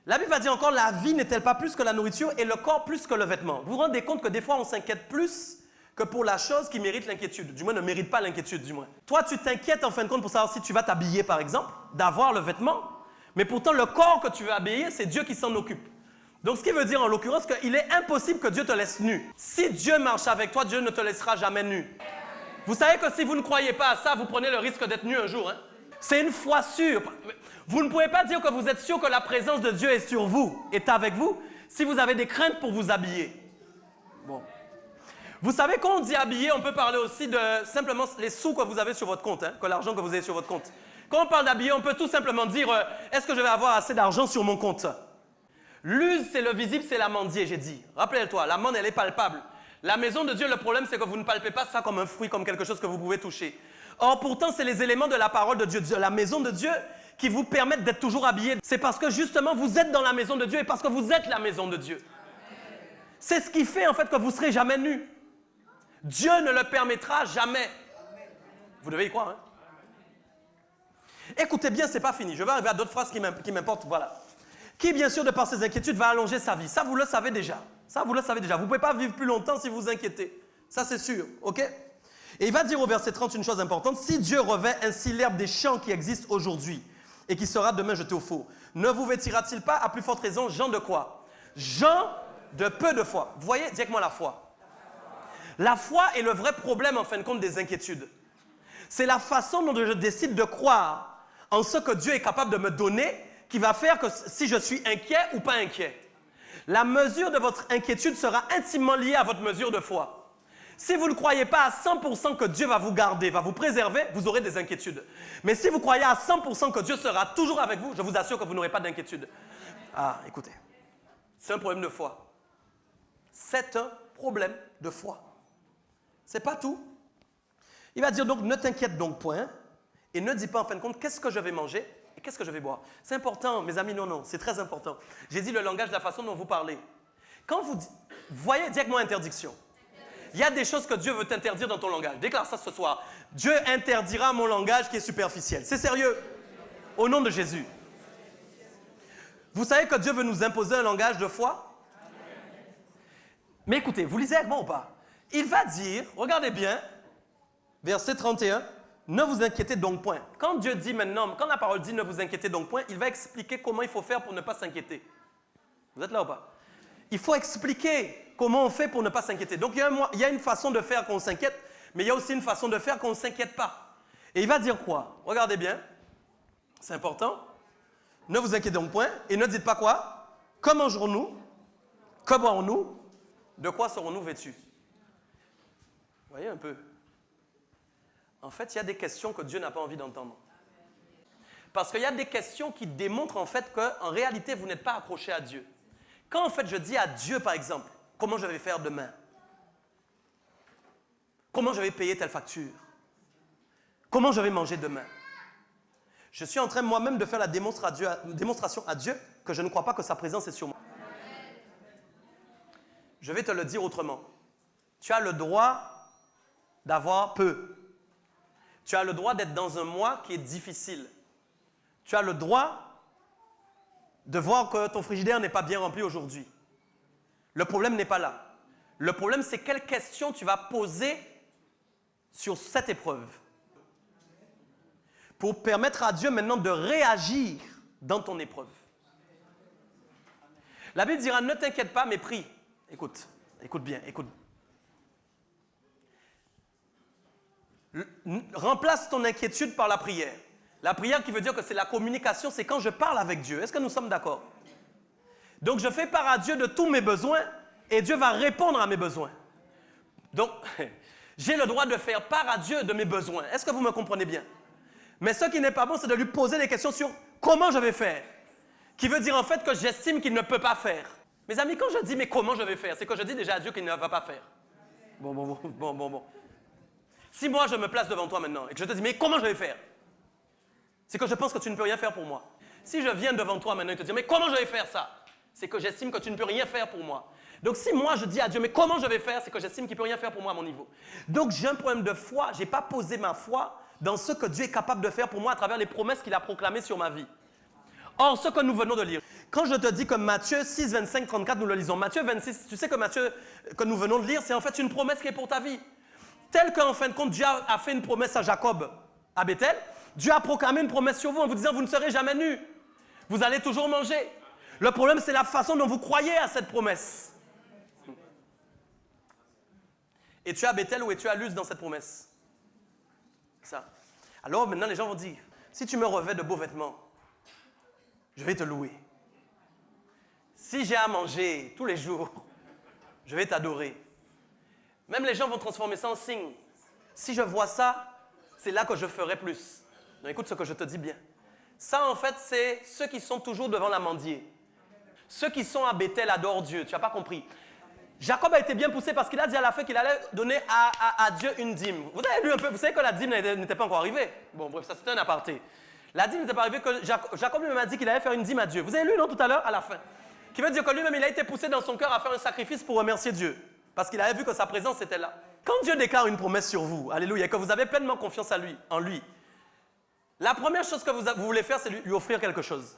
La Bible va dire encore, la vie n'est-elle pas plus que la nourriture et le corps plus que le vêtement? Vous vous rendez compte que des fois, on s'inquiète plus que pour la chose qui mérite l'inquiétude. Du moins, ne mérite pas l'inquiétude, du moins. Toi, tu t'inquiètes en fin de compte pour savoir si tu vas t'habiller, par exemple, d'avoir le vêtement. Mais pourtant, le corps que tu veux habiller, c'est Dieu qui s'en occupe. Donc, ce qui veut dire en l'occurrence qu'il est impossible que Dieu te laisse nu. Si Dieu marche avec toi, Dieu ne te laissera jamais nu. Vous savez que si vous ne croyez pas à ça, vous prenez le risque d'être nu un jour. Hein? C'est une foi sûre. Vous ne pouvez pas dire que vous êtes sûr que la présence de Dieu est sur vous, est avec vous, si vous avez des craintes pour vous habiller. Bon. Vous savez, quand on dit habiller, on peut parler aussi de simplement les sous que vous avez sur votre compte, hein, que l'argent que vous avez sur votre compte. Quand on parle d'habiller, on peut tout simplement dire est-ce que je vais avoir assez d'argent sur mon compte? L'use, c'est le visible, c'est l'amendier, j'ai dit. Rappelez-toi, l'amande, elle est palpable. La maison de Dieu, le problème, c'est que vous ne palpez pas ça comme un fruit, comme quelque chose que vous pouvez toucher. Or, pourtant, c'est les éléments de la parole de Dieu, de la maison de Dieu, qui vous permettent d'être toujours habillés. C'est parce que, justement, vous êtes dans la maison de Dieu et parce que vous êtes la maison de Dieu. C'est ce qui fait, en fait, que vous ne serez jamais nus. Dieu ne le permettra jamais. Vous devez y croire, hein? Écoutez bien, ce n'est pas fini. Je vais arriver à d'autres phrases qui m'importent. Voilà. Qui, bien sûr, de par ses inquiétudes, va allonger sa vie. Ça, vous le savez déjà. Ça, vous le savez déjà. Vous ne pouvez pas vivre plus longtemps si vous vous inquiétez. Ça, c'est sûr. OK? Et il va dire au verset 30 une chose importante. Si Dieu revêt ainsi l'herbe des champs qui existe aujourd'hui et qui sera demain jetée au four, ne vous vêtira-t-il pas, à plus forte raison, gens de quoi? Gens de peu de foi. Vous voyez, dis avec moi la foi. La foi est le vrai problème, en fin de compte, des inquiétudes. C'est la façon dont je décide de croire en ce que Dieu est capable de me donner qui va faire que si je suis inquiet ou pas inquiet. La mesure de votre inquiétude sera intimement liée à votre mesure de foi. Si vous ne croyez pas à 100% que Dieu va vous garder, va vous préserver, vous aurez des inquiétudes. Mais si vous croyez à 100% que Dieu sera toujours avec vous, je vous assure que vous n'aurez pas d'inquiétude. Ah, écoutez, c'est un problème de foi. C'est un problème de foi. C'est pas tout. Il va dire donc, ne t'inquiète donc point et ne dis pas en fin de compte, qu'est-ce que je vais manger et qu'est-ce que je vais boire? C'est important, mes amis, non, c'est très important. J'ai dit le langage de la façon dont vous parlez. Quand vous dites, voyez, dis avec moi interdiction. Il y a des choses que Dieu veut t'interdire dans ton langage. Déclare ça ce soir. Dieu interdira mon langage qui est superficiel. C'est sérieux. Au nom de Jésus. Vous savez que Dieu veut nous imposer un langage de foi? Mais écoutez, vous lisez avec moi ou pas? Il va dire, regardez bien, verset 31, ne vous inquiétez donc point. Quand Dieu dit maintenant, quand la parole dit ne vous inquiétez donc point, il va expliquer comment il faut faire pour ne pas s'inquiéter. Vous êtes là ou pas? Il faut expliquer comment on fait pour ne pas s'inquiéter. Donc il y a une façon de faire qu'on s'inquiète, mais il y a aussi une façon de faire qu'on ne s'inquiète pas. Et il va dire quoi? Regardez bien, c'est important. Ne vous inquiétez donc point et ne dites pas quoi? Que mangerons-nous? Que boirons-nous? De quoi serons-nous vêtus? Vous voyez un peu? En fait, il y a des questions que Dieu n'a pas envie d'entendre. Parce qu'il y a des questions qui démontrent en fait qu'en réalité, vous n'êtes pas accroché à Dieu. Quand en fait je dis à Dieu, par exemple, comment je vais faire demain? Comment je vais payer telle facture? Comment je vais manger demain? Je suis en train moi-même de faire la démonstration à Dieu que je ne crois pas que sa présence est sur moi. Je vais te le dire autrement. Tu as le droit d'avoir peu. Tu as le droit d'être dans un mois qui est difficile. Tu as le droit de voir que ton frigidaire n'est pas bien rempli aujourd'hui. Le problème n'est pas là. Le problème, c'est quelle question tu vas poser sur cette épreuve pour permettre à Dieu maintenant de réagir dans ton épreuve. La Bible dira, ne t'inquiète pas, mais prie. Écoute bien, écoute. Remplace ton inquiétude par la prière. La prière qui veut dire que c'est la communication, c'est quand je parle avec Dieu. Est-ce que nous sommes d'accord? Donc je fais part à Dieu de tous mes besoins Et Dieu va répondre à mes besoins. Donc, j'ai le droit de faire part à Dieu de mes besoins. Est-ce que vous me comprenez bien? Mais ce qui n'est pas bon, c'est de lui poser des questions sur comment je vais faire. Qui veut dire en fait que j'estime qu'il ne peut pas faire. Mes amis, quand je dis mais comment je vais faire, c'est que je dis déjà à Dieu qu'il ne va pas faire. Bon. Si moi je me place devant toi maintenant et que je te dis mais comment je vais faire, c'est que je pense que tu ne peux rien faire pour moi. Si je viens devant toi maintenant et te dire mais comment je vais faire ça, c'est que j'estime que tu ne peux rien faire pour moi. Donc si moi je dis à Dieu mais comment je vais faire, c'est que j'estime qu'il ne peut rien faire pour moi à mon niveau. Donc j'ai un problème de foi, je n'ai pas posé ma foi dans ce que Dieu est capable de faire pour moi à travers les promesses qu'il a proclamées sur ma vie. Or, ce que nous venons de lire, quand je te dis que Matthieu 6, 25, 34, nous le lisons. Matthieu 26, tu sais que Matthieu, que nous venons de lire, c'est en fait une promesse qui est pour ta vie. Tel qu'en fin de compte, Dieu a fait une promesse à Jacob, à Bethel, Dieu a proclamé une promesse sur vous en vous disant, vous ne serez jamais nus. Vous allez toujours manger. Le problème, c'est la façon dont vous croyez à cette promesse. Es-tu à Bethel ou es-tu à Luz dans cette promesse? Ça. Alors maintenant, les gens vont dire, si tu me revêts de beaux vêtements, je vais te louer. Si j'ai à manger tous les jours, je vais t'adorer. Même les gens vont transformer ça en signe. Si je vois ça, c'est là que je ferai plus. Donc, écoute ce que je te dis bien. Ça, en fait, c'est ceux qui sont toujours devant la mendier. Ceux qui sont à Bethel adorent Dieu. Tu n'as pas compris. Jacob a été bien poussé parce qu'il a dit à la fin qu'il allait donner à Dieu une dîme. Vous avez lu un peu, vous savez que la dîme n'était pas encore arrivée. Bon, bref, ça c'était un aparté. La dîme n'était pas arrivée que Jacob lui-même a dit qu'il allait faire une dîme à Dieu. Vous avez lu, non, tout à l'heure, à la fin. Qui veut dire que lui-même, il a été poussé dans son cœur à faire un sacrifice pour remercier Dieu. Parce qu'il avait vu que sa présence était là. Quand Dieu déclare une promesse sur vous, alléluia, et que vous avez pleinement confiance en lui, la première chose que vous voulez faire, c'est lui offrir quelque chose.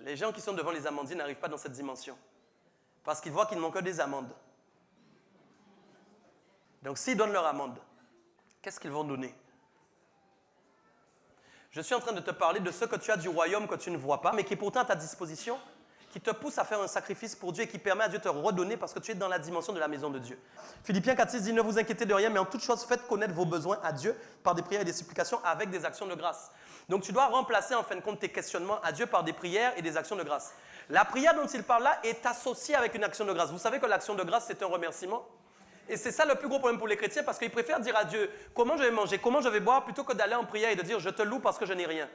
Les gens qui sont devant les amandiers n'arrivent pas dans cette dimension. Parce qu'ils voient qu'ils n'ont que des amandes. Donc s'ils donnent leur amande, qu'est-ce qu'ils vont donner? Je suis en train de te parler de ce que tu as du royaume que tu ne vois pas, mais qui est pourtant à ta disposition, qui te pousse à faire un sacrifice pour Dieu et qui permet à Dieu de te redonner parce que tu es dans la dimension de la maison de Dieu. Philippiens 4,6 dit, ne vous inquiétez de rien, mais en toute chose, faites connaître vos besoins à Dieu par des prières et des supplications avec des actions de grâce. Donc tu dois remplacer en fin de compte tes questionnements à Dieu par des prières et des actions de grâce. La prière dont il parle là est associée avec une action de grâce. Vous savez que l'action de grâce, c'est un remerciement. Et c'est ça le plus gros problème pour les chrétiens parce qu'ils préfèrent dire à Dieu comment je vais manger, comment je vais boire, plutôt que d'aller en prière et de dire je te loue parce que je n'ai rien.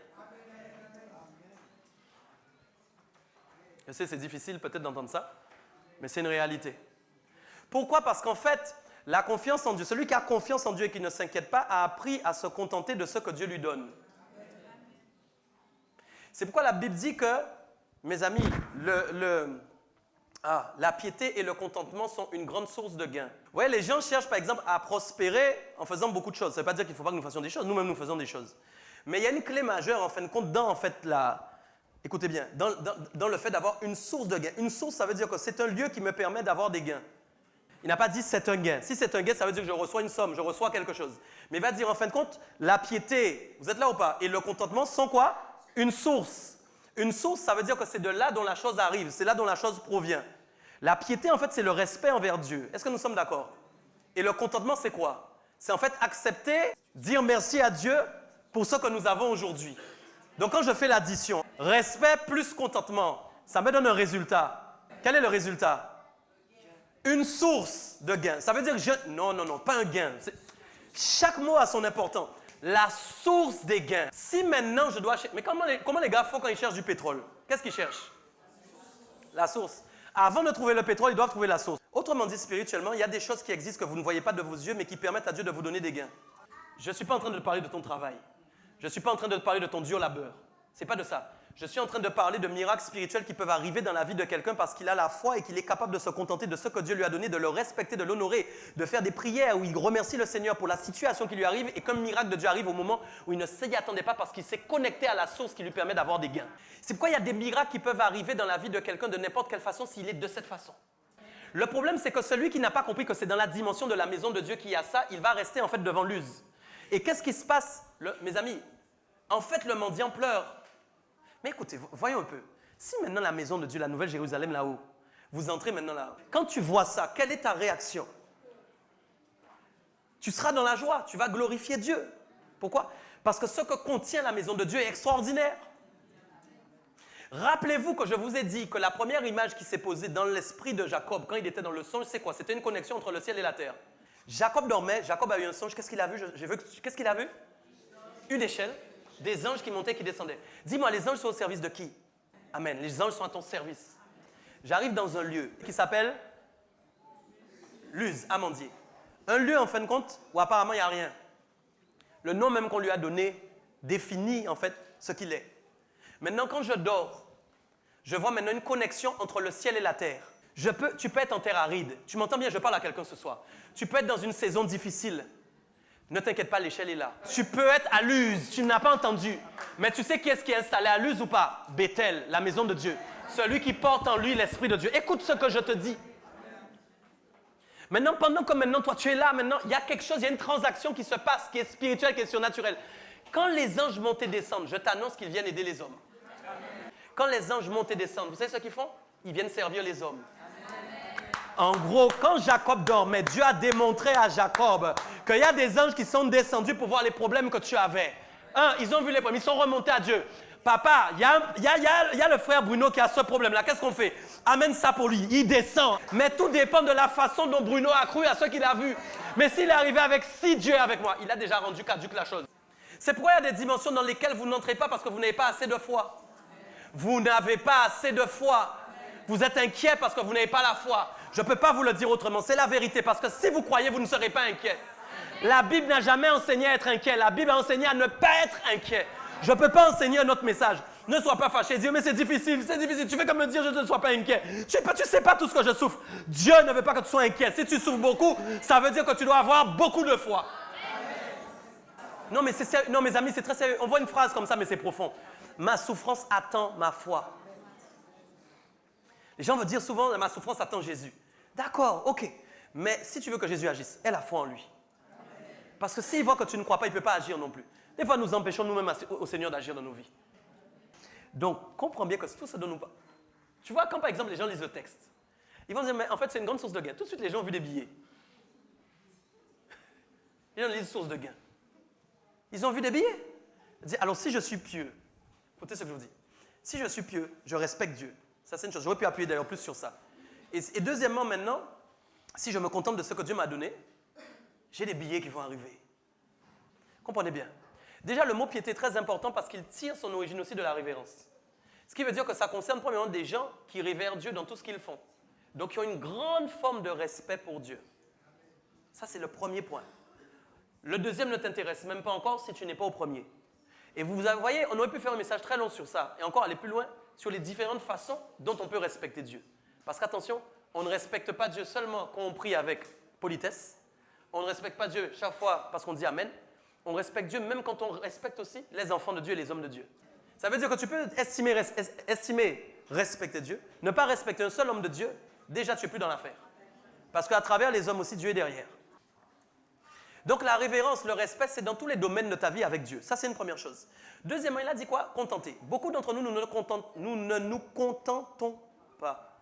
Je sais, c'est difficile peut-être d'entendre ça, mais c'est une réalité. Pourquoi? Parce qu'en fait, la confiance en Dieu, celui qui a confiance en Dieu et qui ne s'inquiète pas, a appris à se contenter de ce que Dieu lui donne. C'est pourquoi la Bible dit que, mes amis, la piété et le contentement sont une grande source de gain. Vous voyez, les gens cherchent par exemple à prospérer en faisant beaucoup de choses. Ça ne veut pas dire qu'il ne faut pas que nous fassions des choses, nous-mêmes nous faisons des choses. Mais il y a une clé majeure en fin de compte dans écoutez bien, dans le fait d'avoir une source de gain. Une source, ça veut dire que c'est un lieu qui me permet d'avoir des gains. Il n'a pas dit c'est un gain. Si c'est un gain, ça veut dire que je reçois une somme, je reçois quelque chose. Mais il va dire en fin de compte, la piété, vous êtes là ou pas? Et le contentement sont quoi? Une source. Une source, ça veut dire que c'est de là dont la chose arrive, c'est là dont la chose provient. La piété, en fait, c'est le respect envers Dieu. Est-ce que nous sommes d'accord? Et le contentement, c'est quoi? C'est en fait accepter, dire merci à Dieu pour ce que nous avons aujourd'hui. Donc, quand je fais l'addition, respect plus contentement, ça me donne un résultat. Quel est le résultat? Une source de gain. Ça veut dire que Non, pas un gain. Chaque mot a son importance. La source des gains. Si maintenant je dois... Mais comment les gars font quand ils cherchent du pétrole? Qu'est-ce qu'ils cherchent? La source. Avant de trouver le pétrole, ils doivent trouver la source. Autrement dit, spirituellement, il y a des choses qui existent que vous ne voyez pas de vos yeux, mais qui permettent à Dieu de vous donner des gains. Je ne suis pas en train de te parler de ton travail. Je ne suis pas en train de te parler de ton dur labeur. Ce n'est pas de ça. Je suis en train de parler de miracles spirituels qui peuvent arriver dans la vie de quelqu'un parce qu'il a la foi et qu'il est capable de se contenter de ce que Dieu lui a donné, de le respecter, de l'honorer, de faire des prières où il remercie le Seigneur pour la situation qui lui arrive et qu'un miracle de Dieu arrive au moment où il ne s'y attendait pas parce qu'il s'est connecté à la source qui lui permet d'avoir des gains. C'est pourquoi il y a des miracles qui peuvent arriver dans la vie de quelqu'un de n'importe quelle façon s'il est de cette façon. Le problème, c'est que celui qui n'a pas compris que c'est dans la dimension de la maison de Dieu qu'il y a ça, il va rester en fait devant l'use. Et qu'est-ce qui se passe, mes amis? En fait, le mendiant pleure. Mais écoutez, voyons un peu. Si maintenant la maison de Dieu, la Nouvelle Jérusalem là-haut, vous entrez maintenant là-haut, quand tu vois ça, quelle est ta réaction? Tu seras dans la joie, tu vas glorifier Dieu. Pourquoi? Parce que ce que contient la maison de Dieu est extraordinaire. Rappelez-vous que je vous ai dit que la première image qui s'est posée dans l'esprit de Jacob quand il était dans le songe, c'est quoi? C'était une connexion entre le ciel et la terre. Jacob dormait, Jacob a eu un songe, qu'est-ce qu'il a vu? Qu'est-ce qu'il a vu? Une échelle, des anges qui montaient, qui descendaient. Dis-moi, les anges sont au service de qui? Amen, les anges sont à ton service. J'arrive dans un lieu qui s'appelle Luz, Amandier. Un lieu, en fin de compte, où apparemment il n'y a rien. Le nom même qu'on lui a donné définit, en fait, ce qu'il est. Maintenant, quand je dors, je vois maintenant une connexion entre le ciel et la terre. Tu peux être en terre aride. Tu m'entends bien, je parle à quelqu'un ce soir. Tu peux être dans une saison difficile. Ne t'inquiète pas, l'échelle est là. Tu peux être à Luz, tu n'as pas entendu. Mais tu sais qui est-ce qui est installé à Luz ou pas? Bethel, la maison de Dieu. Celui qui porte en lui l'Esprit de Dieu. Écoute ce que je te dis. Maintenant, pendant que maintenant, toi, tu es là, maintenant, il y a quelque chose, il y a une transaction qui se passe, qui est spirituelle, qui est surnaturelle. Quand les anges montent et descendent, je t'annonce qu'ils viennent aider les hommes. Quand les anges montent et descendent, vous savez ce qu'ils font? Ils viennent servir les hommes. En gros, quand Jacob dormait, Dieu a démontré à Jacob qu'il y a des anges qui sont descendus pour voir les problèmes que tu avais. Ils ont vu les problèmes, ils sont remontés à Dieu. Papa, il y a le frère Bruno qui a ce problème-là. Qu'est-ce qu'on fait? Amène ça pour lui. Il descend. Mais tout dépend de la façon dont Bruno a cru à ce qu'il a vu. Mais s'il est arrivé avec si Dieu est avec moi, il a déjà rendu caduque la chose. C'est pourquoi il y a des dimensions dans lesquelles vous n'entrez pas parce que vous n'avez pas assez de foi. Vous n'avez pas assez de foi. Vous êtes inquiet parce que vous n'avez pas la foi. Je ne peux pas vous le dire autrement. C'est la vérité parce que si vous croyez, vous ne serez pas inquiet. La Bible n'a jamais enseigné à être inquiet. La Bible a enseigné à ne pas être inquiet. Je ne peux pas enseigner un autre message. Ne sois pas fâché. Dieu, mais c'est difficile, c'est difficile. Tu fais comme me dire, je ne sois pas inquiet. Tu ne sais pas tout ce que je souffre. Dieu ne veut pas que tu sois inquiet. Si tu souffres beaucoup, ça veut dire que tu dois avoir beaucoup de foi. Non, mais non, mes amis, c'est très sérieux. On voit une phrase comme ça, mais c'est profond. Ma souffrance attend ma foi. Les gens veulent dire souvent, ma souffrance attend Jésus. D'accord, ok. Mais si tu veux que Jésus agisse, aie la foi en lui. Parce que s'il voit que tu ne crois pas, il ne peut pas agir non plus. Des fois, nous empêchons nous-mêmes au Seigneur d'agir dans nos vies. Donc, comprends bien que tout ce dont nous parlons. Tu vois, quand par exemple les gens lisent le texte, ils vont dire, mais en fait, c'est une grande source de gain. Tout de suite, les gens ont vu des billets. Les gens lisent source de gain. Ils ont vu des billets. Ils disent, alors si je suis pieux, écoutez ce que je vous dis. Si je suis pieux, je respecte Dieu. Ça, c'est une chose. J'aurais pu appuyer d'ailleurs plus sur ça. Et deuxièmement, maintenant, si je me contente de ce que Dieu m'a donné, j'ai des billets qui vont arriver. Comprenez bien. Déjà, le mot piété est très important parce qu'il tire son origine aussi de la révérence. Ce qui veut dire que ça concerne premièrement des gens qui révèrent Dieu dans tout ce qu'ils font. Donc, ils ont une grande forme de respect pour Dieu. Ça, c'est le premier point. Le deuxième ne t'intéresse même pas encore si tu n'es pas au premier. Et vous voyez, on aurait pu faire un message très long sur ça et encore aller plus loin sur les différentes façons dont on peut respecter Dieu. Parce qu'attention, on ne respecte pas Dieu seulement quand on prie avec politesse. On ne respecte pas Dieu chaque fois parce qu'on dit Amen. On respecte Dieu même quand on respecte aussi les enfants de Dieu et les hommes de Dieu. Ça veut dire que tu peux estimer respecter Dieu, ne pas respecter un seul homme de Dieu, déjà tu n'es plus dans l'affaire. Parce qu'à travers les hommes aussi, Dieu est derrière. Donc la révérence, le respect, c'est dans tous les domaines de ta vie avec Dieu. Ça, c'est une première chose. Deuxièmement, il a dit quoi? Contenter. Beaucoup d'entre nous, nous ne nous contentons pas.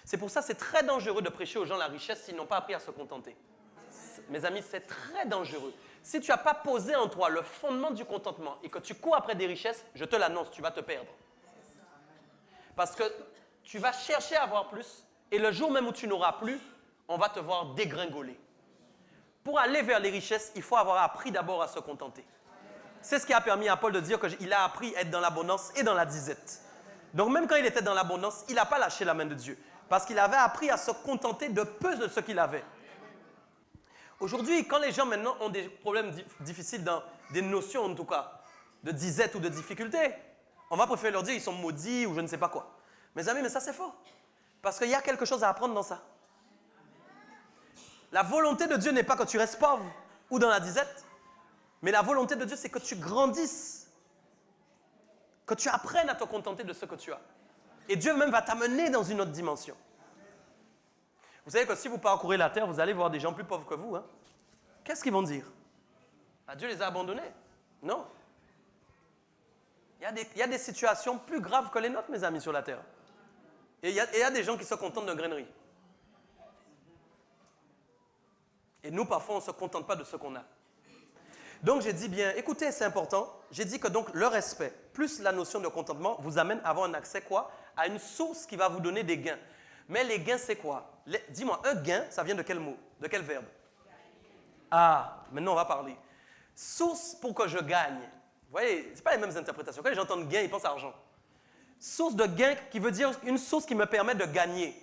C'est pour ça que c'est très dangereux de prêcher aux gens la richesse s'ils n'ont pas appris à se contenter. Mes amis, c'est très dangereux. Si tu n'as pas posé en toi le fondement du contentement et que tu cours après des richesses, je te l'annonce, tu vas te perdre. Parce que tu vas chercher à avoir plus et le jour même où tu n'auras plus, on va te voir dégringoler. Pour aller vers les richesses, il faut avoir appris d'abord à se contenter. C'est ce qui a permis à Paul de dire qu'il a appris à être dans l'abondance et dans la disette. Donc même quand il était dans l'abondance, il n'a pas lâché la main de Dieu. Parce qu'il avait appris à se contenter de peu de ce qu'il avait. Aujourd'hui, quand les gens maintenant ont des problèmes difficiles dans des notions en tout cas, de disette ou de difficulté, on va préférer leur dire qu'ils sont maudits ou je ne sais pas quoi. Mes amis, mais ça c'est faux. Parce qu'il y a quelque chose à apprendre dans ça. La volonté de Dieu n'est pas que tu restes pauvre ou dans la disette, mais la volonté de Dieu, c'est que tu grandisses, que tu apprennes à te contenter de ce que tu as. Et Dieu même va t'amener dans une autre dimension. Vous savez que si vous parcourez la terre, vous allez voir des gens plus pauvres que vous. Hein? Qu'est-ce qu'ils vont dire? Ah, Dieu les a abandonnés? Non. Il y a des situations plus graves que les nôtres, mes amis, sur la terre. Et il y a des gens qui se contentent d'un grainerie. Et nous, parfois, on ne se contente pas de ce qu'on a. Donc, j'ai dit bien, écoutez, c'est important. J'ai dit que donc le respect, plus la notion de contentement, vous amène à avoir un accès quoi? À une source qui va vous donner des gains. Mais les gains, c'est quoi? Dis-moi, un gain, ça vient de quel mot? De quel verbe? Ah, maintenant on va parler. Source pour que je gagne. Vous voyez, ce pas les mêmes interprétations. Quand les gens entendent gain, ils pensent à argent. Source de gain qui veut dire une source qui me permet de gagner.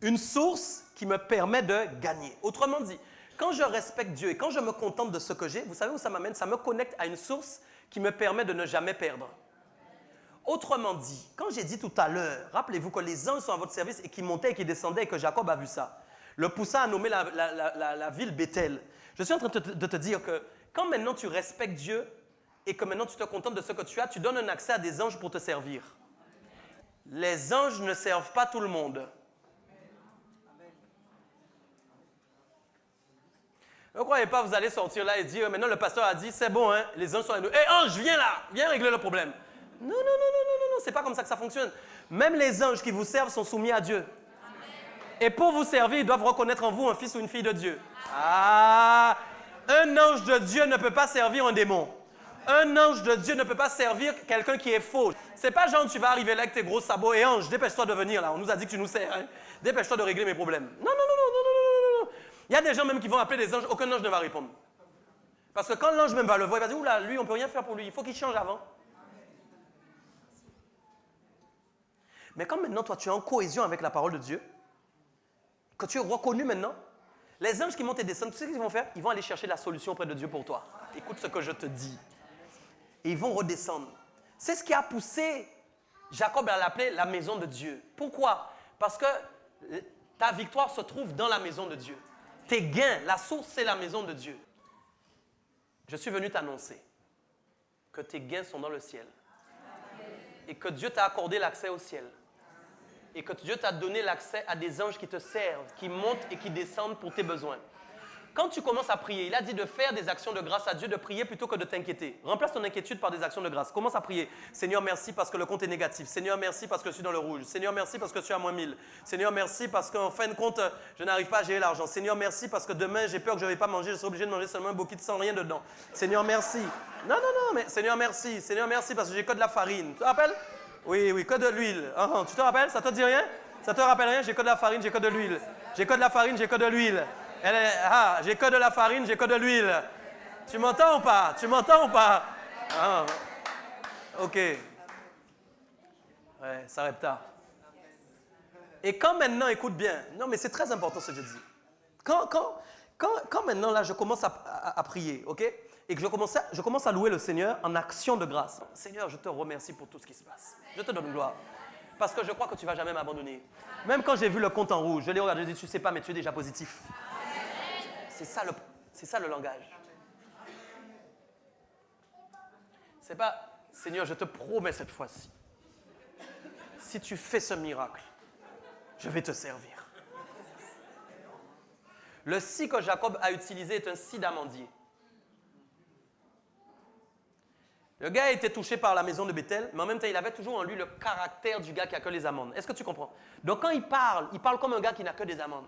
Une source qui me permet de gagner. Autrement dit, quand je respecte Dieu et quand je me contente de ce que j'ai, vous savez où ça m'amène? Ça me connecte à une source qui me permet de ne jamais perdre. Autrement dit, quand j'ai dit tout à l'heure, rappelez-vous que les anges sont à votre service et qui montaient et qui descendaient et que Jacob a vu ça, le poussa à nommer la ville Bethel. Je suis en train de te dire que quand maintenant tu respectes Dieu et que maintenant tu te contentes de ce que tu as, tu donnes un accès à des anges pour te servir. Les anges ne servent pas tout le monde. Ne croyez pas, vous allez sortir là et dire, maintenant le pasteur a dit, c'est bon, hein, les anges sont à nous. Hé ange, viens là, viens régler le problème. Non, c'est pas comme ça que ça fonctionne. Même les anges qui vous servent sont soumis à Dieu. Et pour vous servir, ils doivent reconnaître en vous un fils ou une fille de Dieu. Ah, un ange de Dieu ne peut pas servir un démon. Un ange de Dieu ne peut pas servir quelqu'un qui est faux. C'est pas genre tu vas arriver là avec tes gros sabots et ange, dépêche-toi de venir là. On nous a dit que tu nous sers. Hein? Dépêche-toi de régler mes problèmes. Non. Il y a des gens même qui vont appeler des anges, aucun ange ne va répondre. Parce que quand l'ange même va le voir, il va dire, oula, lui, on ne peut rien faire pour lui, il faut qu'il change avant. Mais quand maintenant, toi, tu es en cohésion avec la parole de Dieu, que tu es reconnu maintenant, les anges qui montent et descendent, tu sais ce qu'ils vont faire? Ils vont aller chercher la solution auprès de Dieu pour toi. Écoute ce que je te dis. Et ils vont redescendre. C'est ce qui a poussé Jacob à l'appeler la maison de Dieu. Pourquoi? Parce que ta victoire se trouve dans la maison de Dieu. Tes gains, la source, c'est la maison de Dieu. Je suis venu t'annoncer que tes gains sont dans le ciel. Et que Dieu t'a accordé l'accès au ciel. Et que Dieu t'a donné l'accès à des anges qui te servent, qui montent et qui descendent pour tes besoins. Quand tu commences à prier, il a dit de faire des actions de grâce à Dieu, de prier plutôt que de t'inquiéter. Remplace ton inquiétude par des actions de grâce. Commence à prier. Seigneur, merci parce que le compte est négatif. Seigneur, merci parce que je suis dans le rouge. Seigneur, merci parce que je suis à moins 1000. Seigneur, merci parce qu'en fin de compte, je n'arrive pas à gérer l'argent. Seigneur, merci parce que demain, j'ai peur que je ne vais pas manger. Je serai obligé de manger seulement un bokit sans rien dedans. Seigneur, merci. Non, mais Seigneur, merci. Seigneur, merci parce que j'ai que de la farine. Tu te rappelles? Oui, que de l'huile. Tu te rappelles? Ça te dit rien? Ça te rappelle rien? J'ai que de la farine, j'ai que de l'huile. J'ai que de la farine, j'ai que de l'huile. J'ai que de la farine, j'ai que de l'huile. Tu m'entends ou pas? Ok. Ouais, ça répète tard. Et quand maintenant, écoute bien. Non, mais c'est très important ce que je dis. Quand maintenant, là, je commence à prier, ok? Et que je commence à louer le Seigneur en action de grâce. Seigneur, je te remercie pour tout ce qui se passe. Je te donne gloire. Parce que je crois que tu ne vas jamais m'abandonner. Même quand j'ai vu le compte en rouge, je l'ai regardé, je dis, tu ne sais pas, mais tu es déjà positif. C'est ça le langage. C'est pas, Seigneur, je te promets cette fois-ci, si tu fais ce miracle, je vais te servir. Le si que Jacob a utilisé est un si d'amandier. Le gars a été touché par la maison de Bethel, mais en même temps, il avait toujours en lui le caractère du gars qui a que les amandes. Est-ce que tu comprends? Donc quand il parle comme un gars qui n'a que des amandes.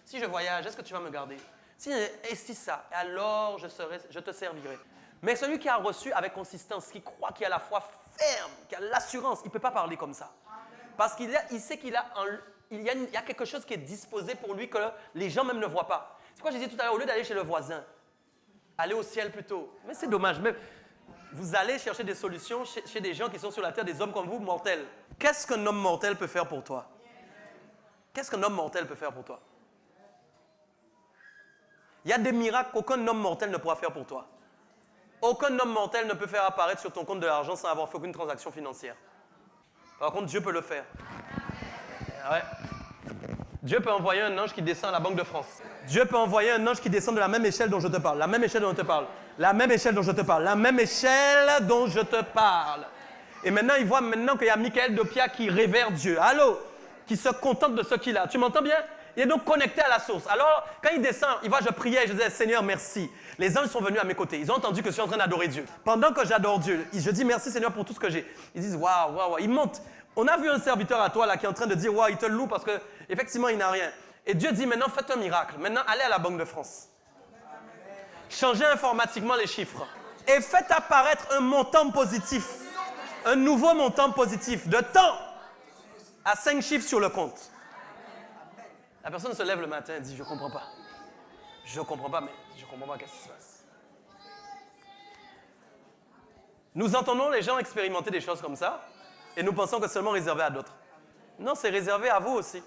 Si je voyage, est-ce que tu vas me garder? Si ça, alors je te servirai. Mais celui qui a reçu avec consistance, qui croit qu'il a la foi ferme, qui a l'assurance, il ne peut pas parler comme ça. Parce qu'il sait qu'il y a quelque chose qui est disposé pour lui que les gens même ne voient pas. C'est pourquoi je disais tout à l'heure, au lieu d'aller chez le voisin, allez au ciel plutôt. Mais c'est dommage, même vous allez chercher des solutions chez des gens qui sont sur la terre, des hommes comme vous, mortels. Qu'est-ce qu'un homme mortel peut faire pour toi? Qu'est-ce qu'un homme mortel peut faire pour toi? Il y a des miracles qu'aucun homme mortel ne pourra faire pour toi. Aucun homme mortel ne peut faire apparaître sur ton compte de l'argent sans avoir fait aucune transaction financière. Par contre, Dieu peut le faire. Ouais. Dieu peut envoyer un ange qui descend à la Banque de France. Dieu peut envoyer un ange qui descend de la même échelle dont je te parle. La même échelle dont je te parle. La même échelle dont je te parle. La même échelle dont je te parle. Et maintenant, il voit maintenant qu'il y a Michael Dopia qui révère Dieu. Allô? Qui se contente de ce qu'il a. Tu m'entends bien? Il est donc connecté à la source. Alors, quand il descend, il voit, je priais, je disais, Seigneur, merci. Les anges sont venus à mes côtés. Ils ont entendu que je suis en train d'adorer Dieu. Pendant que j'adore Dieu, je dis merci Seigneur pour tout ce que j'ai. Ils disent, waouh. Ils montent. On a vu un serviteur à toi là qui est en train de dire, waouh, il te loue parce qu'effectivement, il n'a rien. Et Dieu dit, maintenant, faites un miracle. Maintenant, allez à la Banque de France. Changez informatiquement les chiffres. Et faites apparaître un montant positif. Un nouveau montant positif de temps à 5 chiffres sur le compte. La personne se lève le matin et dit, je ne comprends pas. Je ne comprends pas, mais je ne comprends pas qu'est-ce qui se passe. Nous entendons les gens expérimenter des choses comme ça et nous pensons que c'est seulement réservé à d'autres. Non, c'est réservé à vous aussi.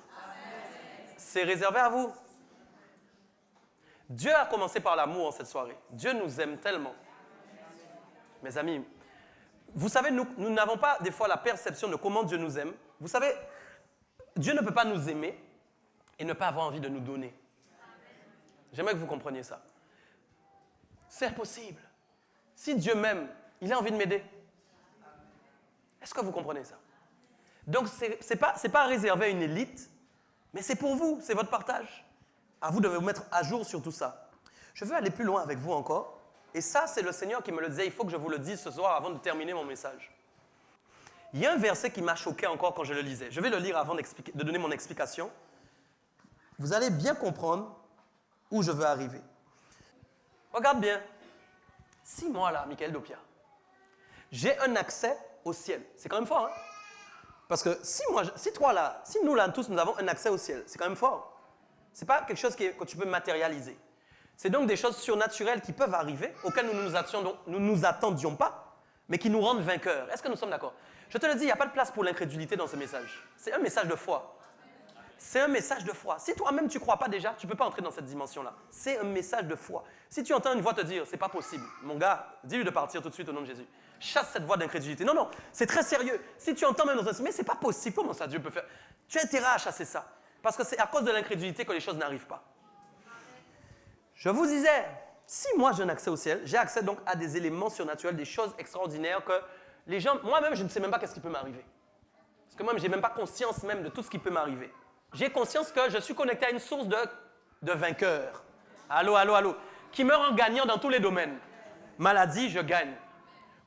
C'est réservé à vous. Dieu a commencé par l'amour en cette soirée. Dieu nous aime tellement. Mes amis, vous savez, nous n'avons pas des fois la perception de comment Dieu nous aime. Vous savez, Dieu ne peut pas nous aimer et ne pas avoir envie de nous donner. J'aimerais que vous compreniez ça. C'est impossible. Si Dieu m'aime, il a envie de m'aider. Est-ce que vous comprenez ça? Donc, ce n'est pas réservé à une élite, mais c'est pour vous, c'est votre partage. À vous de vous mettre à jour sur tout ça. Je veux aller plus loin avec vous encore. Et ça, c'est le Seigneur qui me le disait. Il faut que je vous le dise ce soir avant de terminer mon message. Il y a un verset qui m'a choqué encore quand je le lisais. Je vais le lire avant de donner mon explication. Vous allez bien comprendre où je veux arriver. Regarde bien. Si moi, là, Michael Dopia, j'ai un accès au ciel, c'est quand même fort, hein? Parce que si toi là, si nous là tous, nous avons un accès au ciel, c'est quand même fort. Ce n'est pas quelque chose que tu peux matérialiser. C'est donc des choses surnaturelles qui peuvent arriver, auxquelles nous ne nous attendions pas, mais qui nous rendent vainqueurs. Est-ce que nous sommes d'accord? Je te le dis, il n'y a pas de place pour l'incrédulité dans ce message. C'est un message de foi. C'est un message de foi. Si toi-même tu ne crois pas déjà, tu ne peux pas entrer dans cette dimension-là. C'est un message de foi. Si tu entends une voix te dire, c'est pas possible, mon gars, dis-lui de partir tout de suite au nom de Jésus. Chasse cette voix d'incrédulité. Non, non, c'est très sérieux. Si tu entends même dans un mais c'est pas possible, comment ça Dieu peut faire? Tu as intérêt à chasser ça. Parce que c'est à cause de l'incrédulité que les choses n'arrivent pas. Je vous disais, si moi j'ai un accès au ciel, j'ai accès donc à des éléments surnaturels, des choses extraordinaires que les gens, moi-même, je ne sais même pas qu'est-ce qui peut m'arriver. Parce que moi, je n'ai même pas conscience même de tout ce qui peut m'arriver. J'ai conscience que je suis connecté à une source de vainqueur. Allô, allô, allô. Qui me rend gagnant dans tous les domaines. Maladie, je gagne.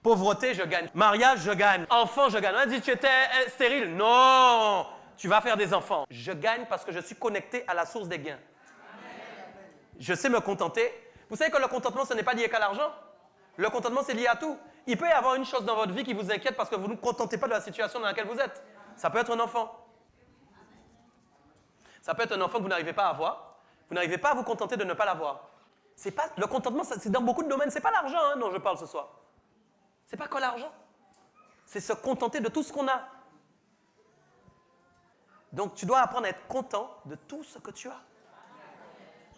Pauvreté, je gagne. Mariage, je gagne. Enfant, je gagne. On a dit, tu étais stérile. Non, tu vas faire des enfants. Je gagne parce que je suis connecté à la source des gains. Je sais me contenter. Vous savez que le contentement, ce n'est pas lié qu'à l'argent. Le contentement, c'est lié à tout. Il peut y avoir une chose dans votre vie qui vous inquiète parce que vous ne vous contentez pas de la situation dans laquelle vous êtes. Ça peut être un enfant. Ça peut être un enfant que vous n'arrivez pas à avoir. Vous n'arrivez pas à vous contenter de ne pas l'avoir. Le contentement, c'est dans beaucoup de domaines. Ce n'est pas l'argent dont je parle ce soir. Ce n'est pas que l'argent. C'est se contenter de tout ce qu'on a. Donc, tu dois apprendre à être content de tout ce que tu as.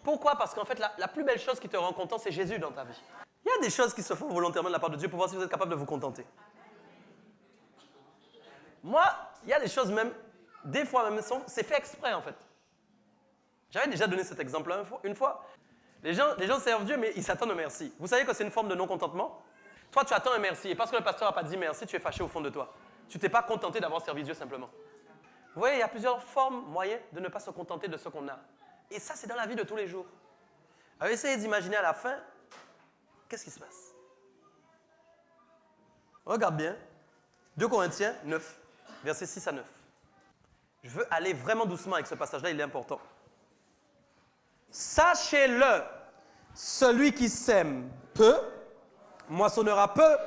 Pourquoi? Parce qu'en fait, la plus belle chose qui te rend content, c'est Jésus dans ta vie. Il y a des choses qui se font volontairement de la part de Dieu pour voir si vous êtes capable de vous contenter. Moi, il y a des choses même, des fois même, c'est fait exprès en fait. J'avais déjà donné cet exemple-là une fois. Les gens servent Dieu, mais ils s'attendent au merci. Vous savez que c'est une forme de non-contentement? Toi, tu attends un merci. Et parce que le pasteur n'a pas dit merci, tu es fâché au fond de toi. Tu t'es pas contenté d'avoir servi Dieu simplement. Vous voyez, il y a plusieurs formes, moyens de ne pas se contenter de ce qu'on a. Et ça, c'est dans la vie de tous les jours. Alors, essayez d'imaginer à la fin, qu'est-ce qui se passe? Regarde bien. 2 Corinthiens 9, versets 6 à 9. Je veux aller vraiment doucement avec ce passage-là, il est important. Sachez-le, celui qui sème peu, moissonnera peu.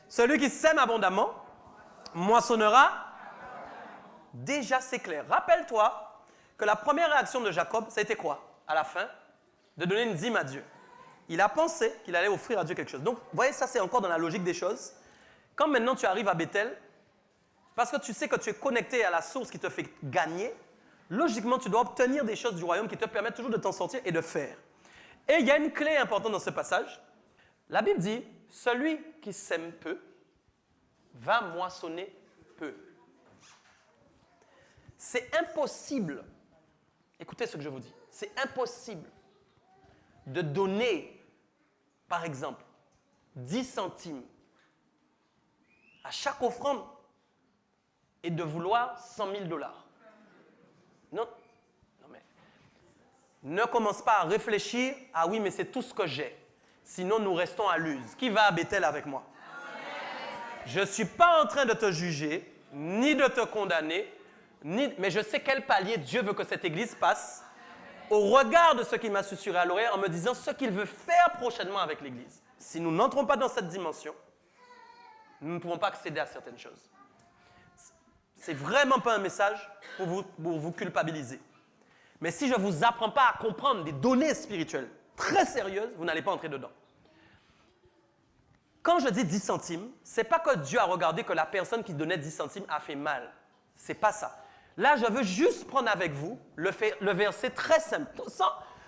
Celui qui sème abondamment, moissonnera. Déjà, c'est clair. Rappelle-toi que la première réaction de Jacob, ça a été quoi? À la fin, de donner une dîme à Dieu. Il a pensé qu'il allait offrir à Dieu quelque chose. Donc, vous voyez, ça, c'est encore dans la logique des choses. Quand maintenant tu arrives à Bethel, parce que tu sais que tu es connecté à la source qui te fait gagner, logiquement, tu dois obtenir des choses du royaume qui te permettent toujours de t'en sortir et de faire. Et il y a une clé importante dans ce passage. La Bible dit, celui qui sème peu va moissonner peu. C'est impossible, écoutez ce que je vous dis, c'est impossible de donner, par exemple, 10 centimes à chaque offrande et de vouloir 100 000 $. Non, mais ne commence pas à réfléchir, ah oui, mais c'est tout ce que j'ai. Sinon, nous restons à Luz. Qui va à Bethel avec moi? Je ne suis pas en train de te juger, ni de te condamner, mais je sais quel palier Dieu veut que cette église passe. au regard de ce qu'il m'a susurré à l'oreille en me disant ce qu'il veut faire prochainement avec l'Église. Si nous n'entrons pas dans cette dimension, nous ne pouvons pas accéder à certaines choses. Ce n'est vraiment pas un message pour vous culpabiliser. Mais si je ne vous apprends pas à comprendre des données spirituelles très sérieuses, vous n'allez pas entrer dedans. Quand je dis 10 centimes, ce n'est pas que Dieu a regardé que la personne qui donnait 10 centimes a fait mal. Ce n'est pas ça. Là, je veux juste prendre avec vous le verset très simple,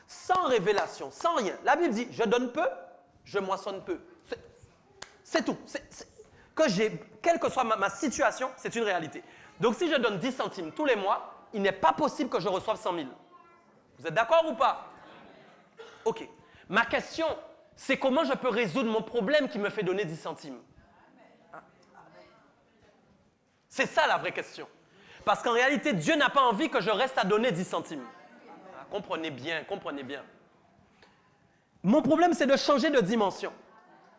sans révélation, sans rien. La Bible dit, je donne peu, je moissonne peu. C'est tout. Quelle que soit ma situation, c'est une réalité. Donc, si je donne 10 centimes tous les mois, il n'est pas possible que je reçoive 100 000. Vous êtes d'accord ou pas? OK. Ma question, c'est comment je peux résoudre mon problème qui me fait donner 10 centimes? C'est ça la vraie question. Parce qu'en réalité, Dieu n'a pas envie que je reste à donner 10 centimes. Comprenez bien, comprenez bien. Mon problème, c'est de changer de dimension.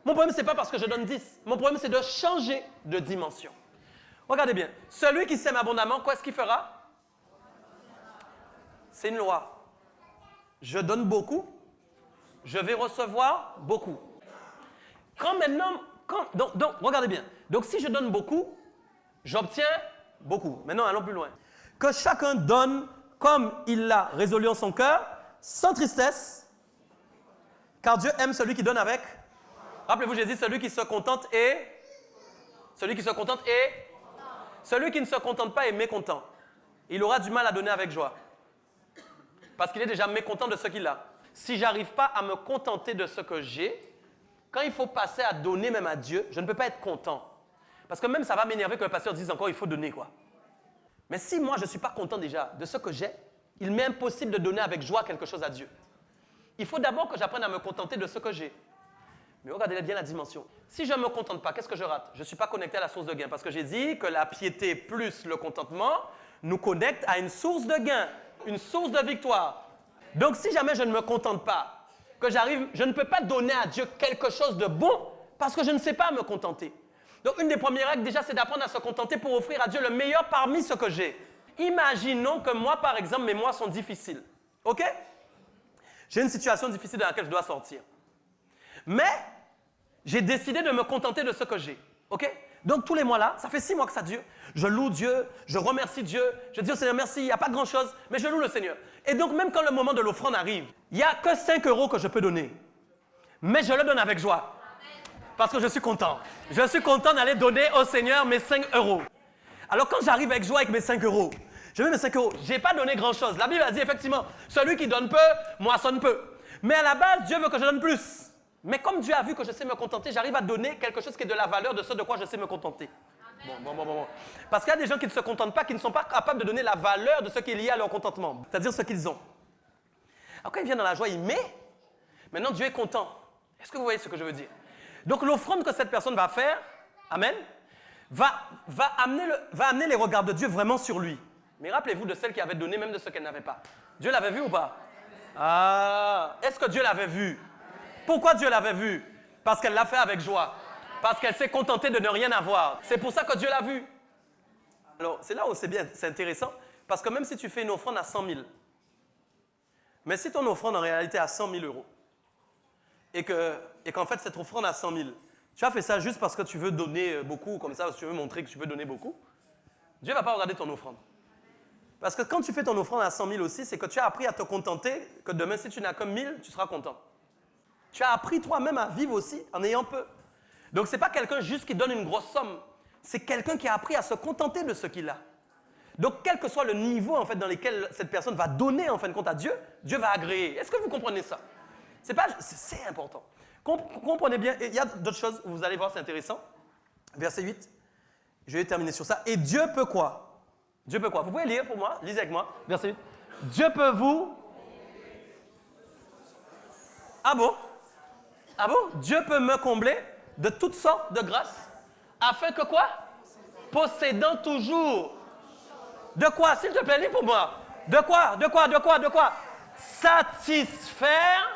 Mon problème, ce n'est pas parce que je donne 10. Mon problème, c'est de changer de dimension. Regardez bien. Celui qui sème abondamment, qu'est-ce qu'il fera? C'est une loi. Je donne beaucoup, je vais recevoir beaucoup. Donc, regardez bien. Donc, si je donne beaucoup, j'obtiens beaucoup. Maintenant, allons plus loin. Que chacun donne comme il l'a résolu en son cœur, sans tristesse, car Dieu aime celui qui donne avec. Rappelez-vous, j'ai dit celui qui se contente est. Celui qui se contente est. Celui qui ne se contente pas est mécontent. Il aura du mal à donner avec joie. Parce qu'il est déjà mécontent de ce qu'il a. Si je n'arrive pas à me contenter de ce que j'ai, quand il faut passer à donner même à Dieu, je ne peux pas être content. Parce que même ça va m'énerver que le pasteur dise encore il faut donner quoi. Mais si moi je ne suis pas content déjà de ce que j'ai, il m'est impossible de donner avec joie quelque chose à Dieu. Il faut d'abord que j'apprenne à me contenter de ce que j'ai. Mais regardez bien la dimension. Si je ne me contente pas, qu'est-ce que je rate? Je ne suis pas connecté à la source de gain. Parce que j'ai dit que la piété plus le contentement nous connecte à une source de gain, une source de victoire. Donc si jamais je ne me contente pas, que j'arrive, je ne peux pas donner à Dieu quelque chose de bon parce que je ne sais pas me contenter. Donc une des premières règles déjà, c'est d'apprendre à se contenter pour offrir à Dieu le meilleur parmi ce que j'ai. Imaginons que moi, par exemple, mes mois sont difficiles. OK? J'ai une situation difficile dans laquelle je dois sortir. Mais j'ai décidé de me contenter de ce que j'ai. OK? Donc, tous les mois là, ça fait 6 mois que ça dure. Je loue Dieu, je remercie Dieu, je dis au Seigneur merci, il n'y a pas grand-chose, mais je loue le Seigneur. Et donc, même quand le moment de l'offrande arrive, il n'y a que 5 € que je peux donner. Mais je le donne avec joie. Parce que je suis content. Je suis content d'aller donner au Seigneur mes 5 €. Alors, quand j'arrive avec joie avec mes 5 €, je mets mes 5 €. Je n'ai pas donné grand-chose. La Bible a dit effectivement, celui qui donne peu, moissonne peu. Mais à la base, Dieu veut que je donne plus. Mais comme Dieu a vu que je sais me contenter, j'arrive à donner quelque chose qui est de la valeur de ce de quoi je sais me contenter. Bon. Parce qu'il y a des gens qui ne se contentent pas, qui ne sont pas capables de donner la valeur de ce qui est lié à leur contentement, c'est-à-dire ce qu'ils ont. Alors quand il vient dans la joie, il met. Maintenant, Dieu est content. Est-ce que vous voyez ce que je veux dire? Donc l'offrande que cette personne va faire, amen, va amener les regards de Dieu vraiment sur lui. Mais rappelez-vous de celle qui avait donné même de ce qu'elle n'avait pas. Dieu l'avait vu ou pas? Ah, est-ce que Dieu l'avait vu? Pourquoi Dieu l'avait vu? Parce qu'elle l'a fait avec joie. Parce qu'elle s'est contentée de ne rien avoir. C'est pour ça que Dieu l'a vu. Alors, c'est là où c'est intéressant. Parce que même si tu fais une offrande à 100 000, mais si ton offrande en réalité est à 100 000 €, et qu'en fait cette offrande à 100 000, tu as fait ça juste parce que tu veux donner beaucoup, comme ça, parce que tu veux montrer que tu veux donner beaucoup, Dieu ne va pas regarder ton offrande. Parce que quand tu fais ton offrande à 100 000 aussi, c'est que tu as appris à te contenter, que demain, si tu n'as que 1000, tu seras content. Tu as appris toi-même à vivre aussi en ayant peu. Donc, ce n'est pas quelqu'un juste qui donne une grosse somme. C'est quelqu'un qui a appris à se contenter de ce qu'il a. Donc, quel que soit le niveau en fait, dans lequel cette personne va donner en fin de compte à Dieu, Dieu va agréer. Est-ce que vous comprenez ça? C'est important. Comprenez bien. Il y a d'autres choses, vous allez voir, c'est intéressant. Verset 8. Je vais terminer sur ça. Et Dieu peut quoi? Dieu peut quoi? Vous pouvez lire pour moi? Lisez avec moi. Verset 8. Dieu peut vous... Ah bon? Ah bon? Dieu peut me combler de toutes sortes de grâces, afin que quoi? Possédant toujours. De quoi? S'il te plaît, lis pour moi. De quoi? Satisfaire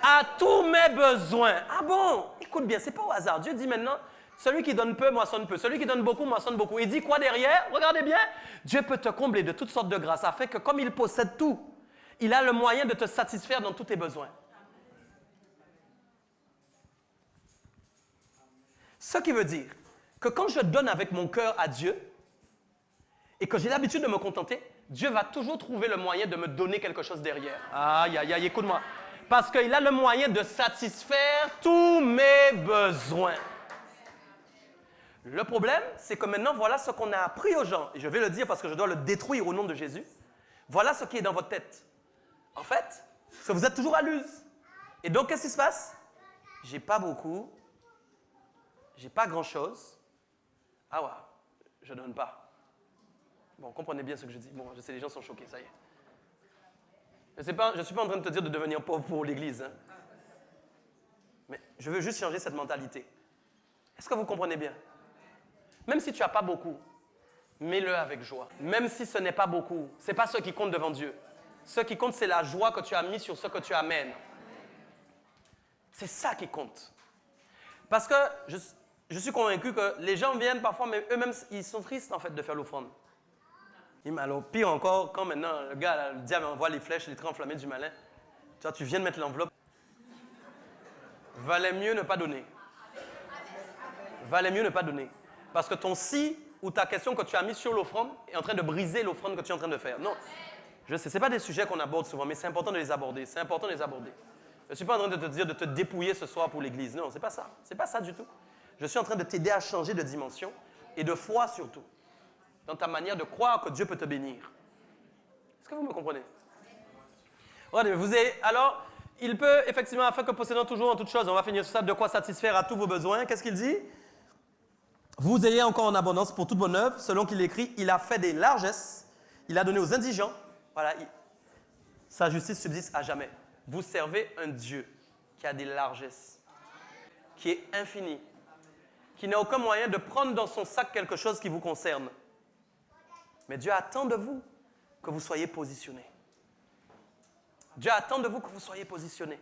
à tous mes besoins. Ah bon? Écoute bien, c'est pas au hasard. Dieu dit maintenant, celui qui donne peu, moissonne peu. Celui qui donne beaucoup, moissonne beaucoup. Il dit quoi derrière? Regardez bien. Dieu peut te combler de toutes sortes de grâces, afin que comme il possède tout, il a le moyen de te satisfaire dans tous tes besoins. Ce qui veut dire que quand je donne avec mon cœur à Dieu et que j'ai l'habitude de me contenter, Dieu va toujours trouver le moyen de me donner quelque chose derrière. Aïe, aïe, aïe, écoute-moi. Parce qu'il a le moyen de satisfaire tous mes besoins. Le problème, c'est que maintenant, voilà ce qu'on a appris aux gens. Et je vais le dire parce que je dois le détruire au nom de Jésus. Voilà ce qui est dans votre tête. En fait, c'est que vous êtes toujours à l'use. Et donc, qu'est-ce qui se passe? J'ai pas beaucoup. J'ai pas grand-chose. Ah ouais, je donne pas. Bon, comprenez bien ce que je dis. Bon, je sais, les gens sont choqués, ça y est. Je ne suis pas en train de te dire de devenir pauvre pour l'Église. Hein. Mais je veux juste changer cette mentalité. Est-ce que vous comprenez bien? Même si tu n'as pas beaucoup, mets-le avec joie. Même si ce n'est pas beaucoup, ce n'est pas ce qui compte devant Dieu. Ce qui compte, c'est la joie que tu as mis sur ce que tu amènes. C'est ça qui compte. Parce que je suis convaincu que les gens viennent parfois, mais eux-mêmes, ils sont tristes en fait de faire l'offrande. Alors, pire encore, quand maintenant le gars, là, le diable envoie les flèches, les traits enflammés du malin, toi, tu viens de mettre l'enveloppe. Valait mieux ne pas donner. Valait mieux ne pas donner. Parce que ton si ou ta question que tu as mise sur l'offrande est en train de briser l'offrande que tu es en train de faire. Non, je sais, ce n'est pas des sujets qu'on aborde souvent, mais c'est important de les aborder. C'est important de les aborder. Je ne suis pas en train de te dire de te dépouiller ce soir pour l'Église. Non, ce n'est pas ça. Ce n'est pas ça du tout. Je suis en train de t'aider à changer de dimension et de foi surtout. Dans ta manière de croire que Dieu peut te bénir. Est-ce que vous me comprenez? Alors, il peut effectivement, afin que possédant toujours en toutes choses, on va finir sur ça, de quoi satisfaire à tous vos besoins. Qu'est-ce qu'il dit? Vous ayez encore en abondance pour toute bonne œuvre, selon qu'il écrit, il a fait des largesses, il a donné aux indigents. Voilà, sa justice subsiste à jamais. Vous servez un Dieu qui a des largesses, qui est infini, qui n'a aucun moyen de prendre dans son sac quelque chose qui vous concerne. Mais Dieu attend de vous que vous soyez positionnés. Dieu attend de vous que vous soyez positionnés.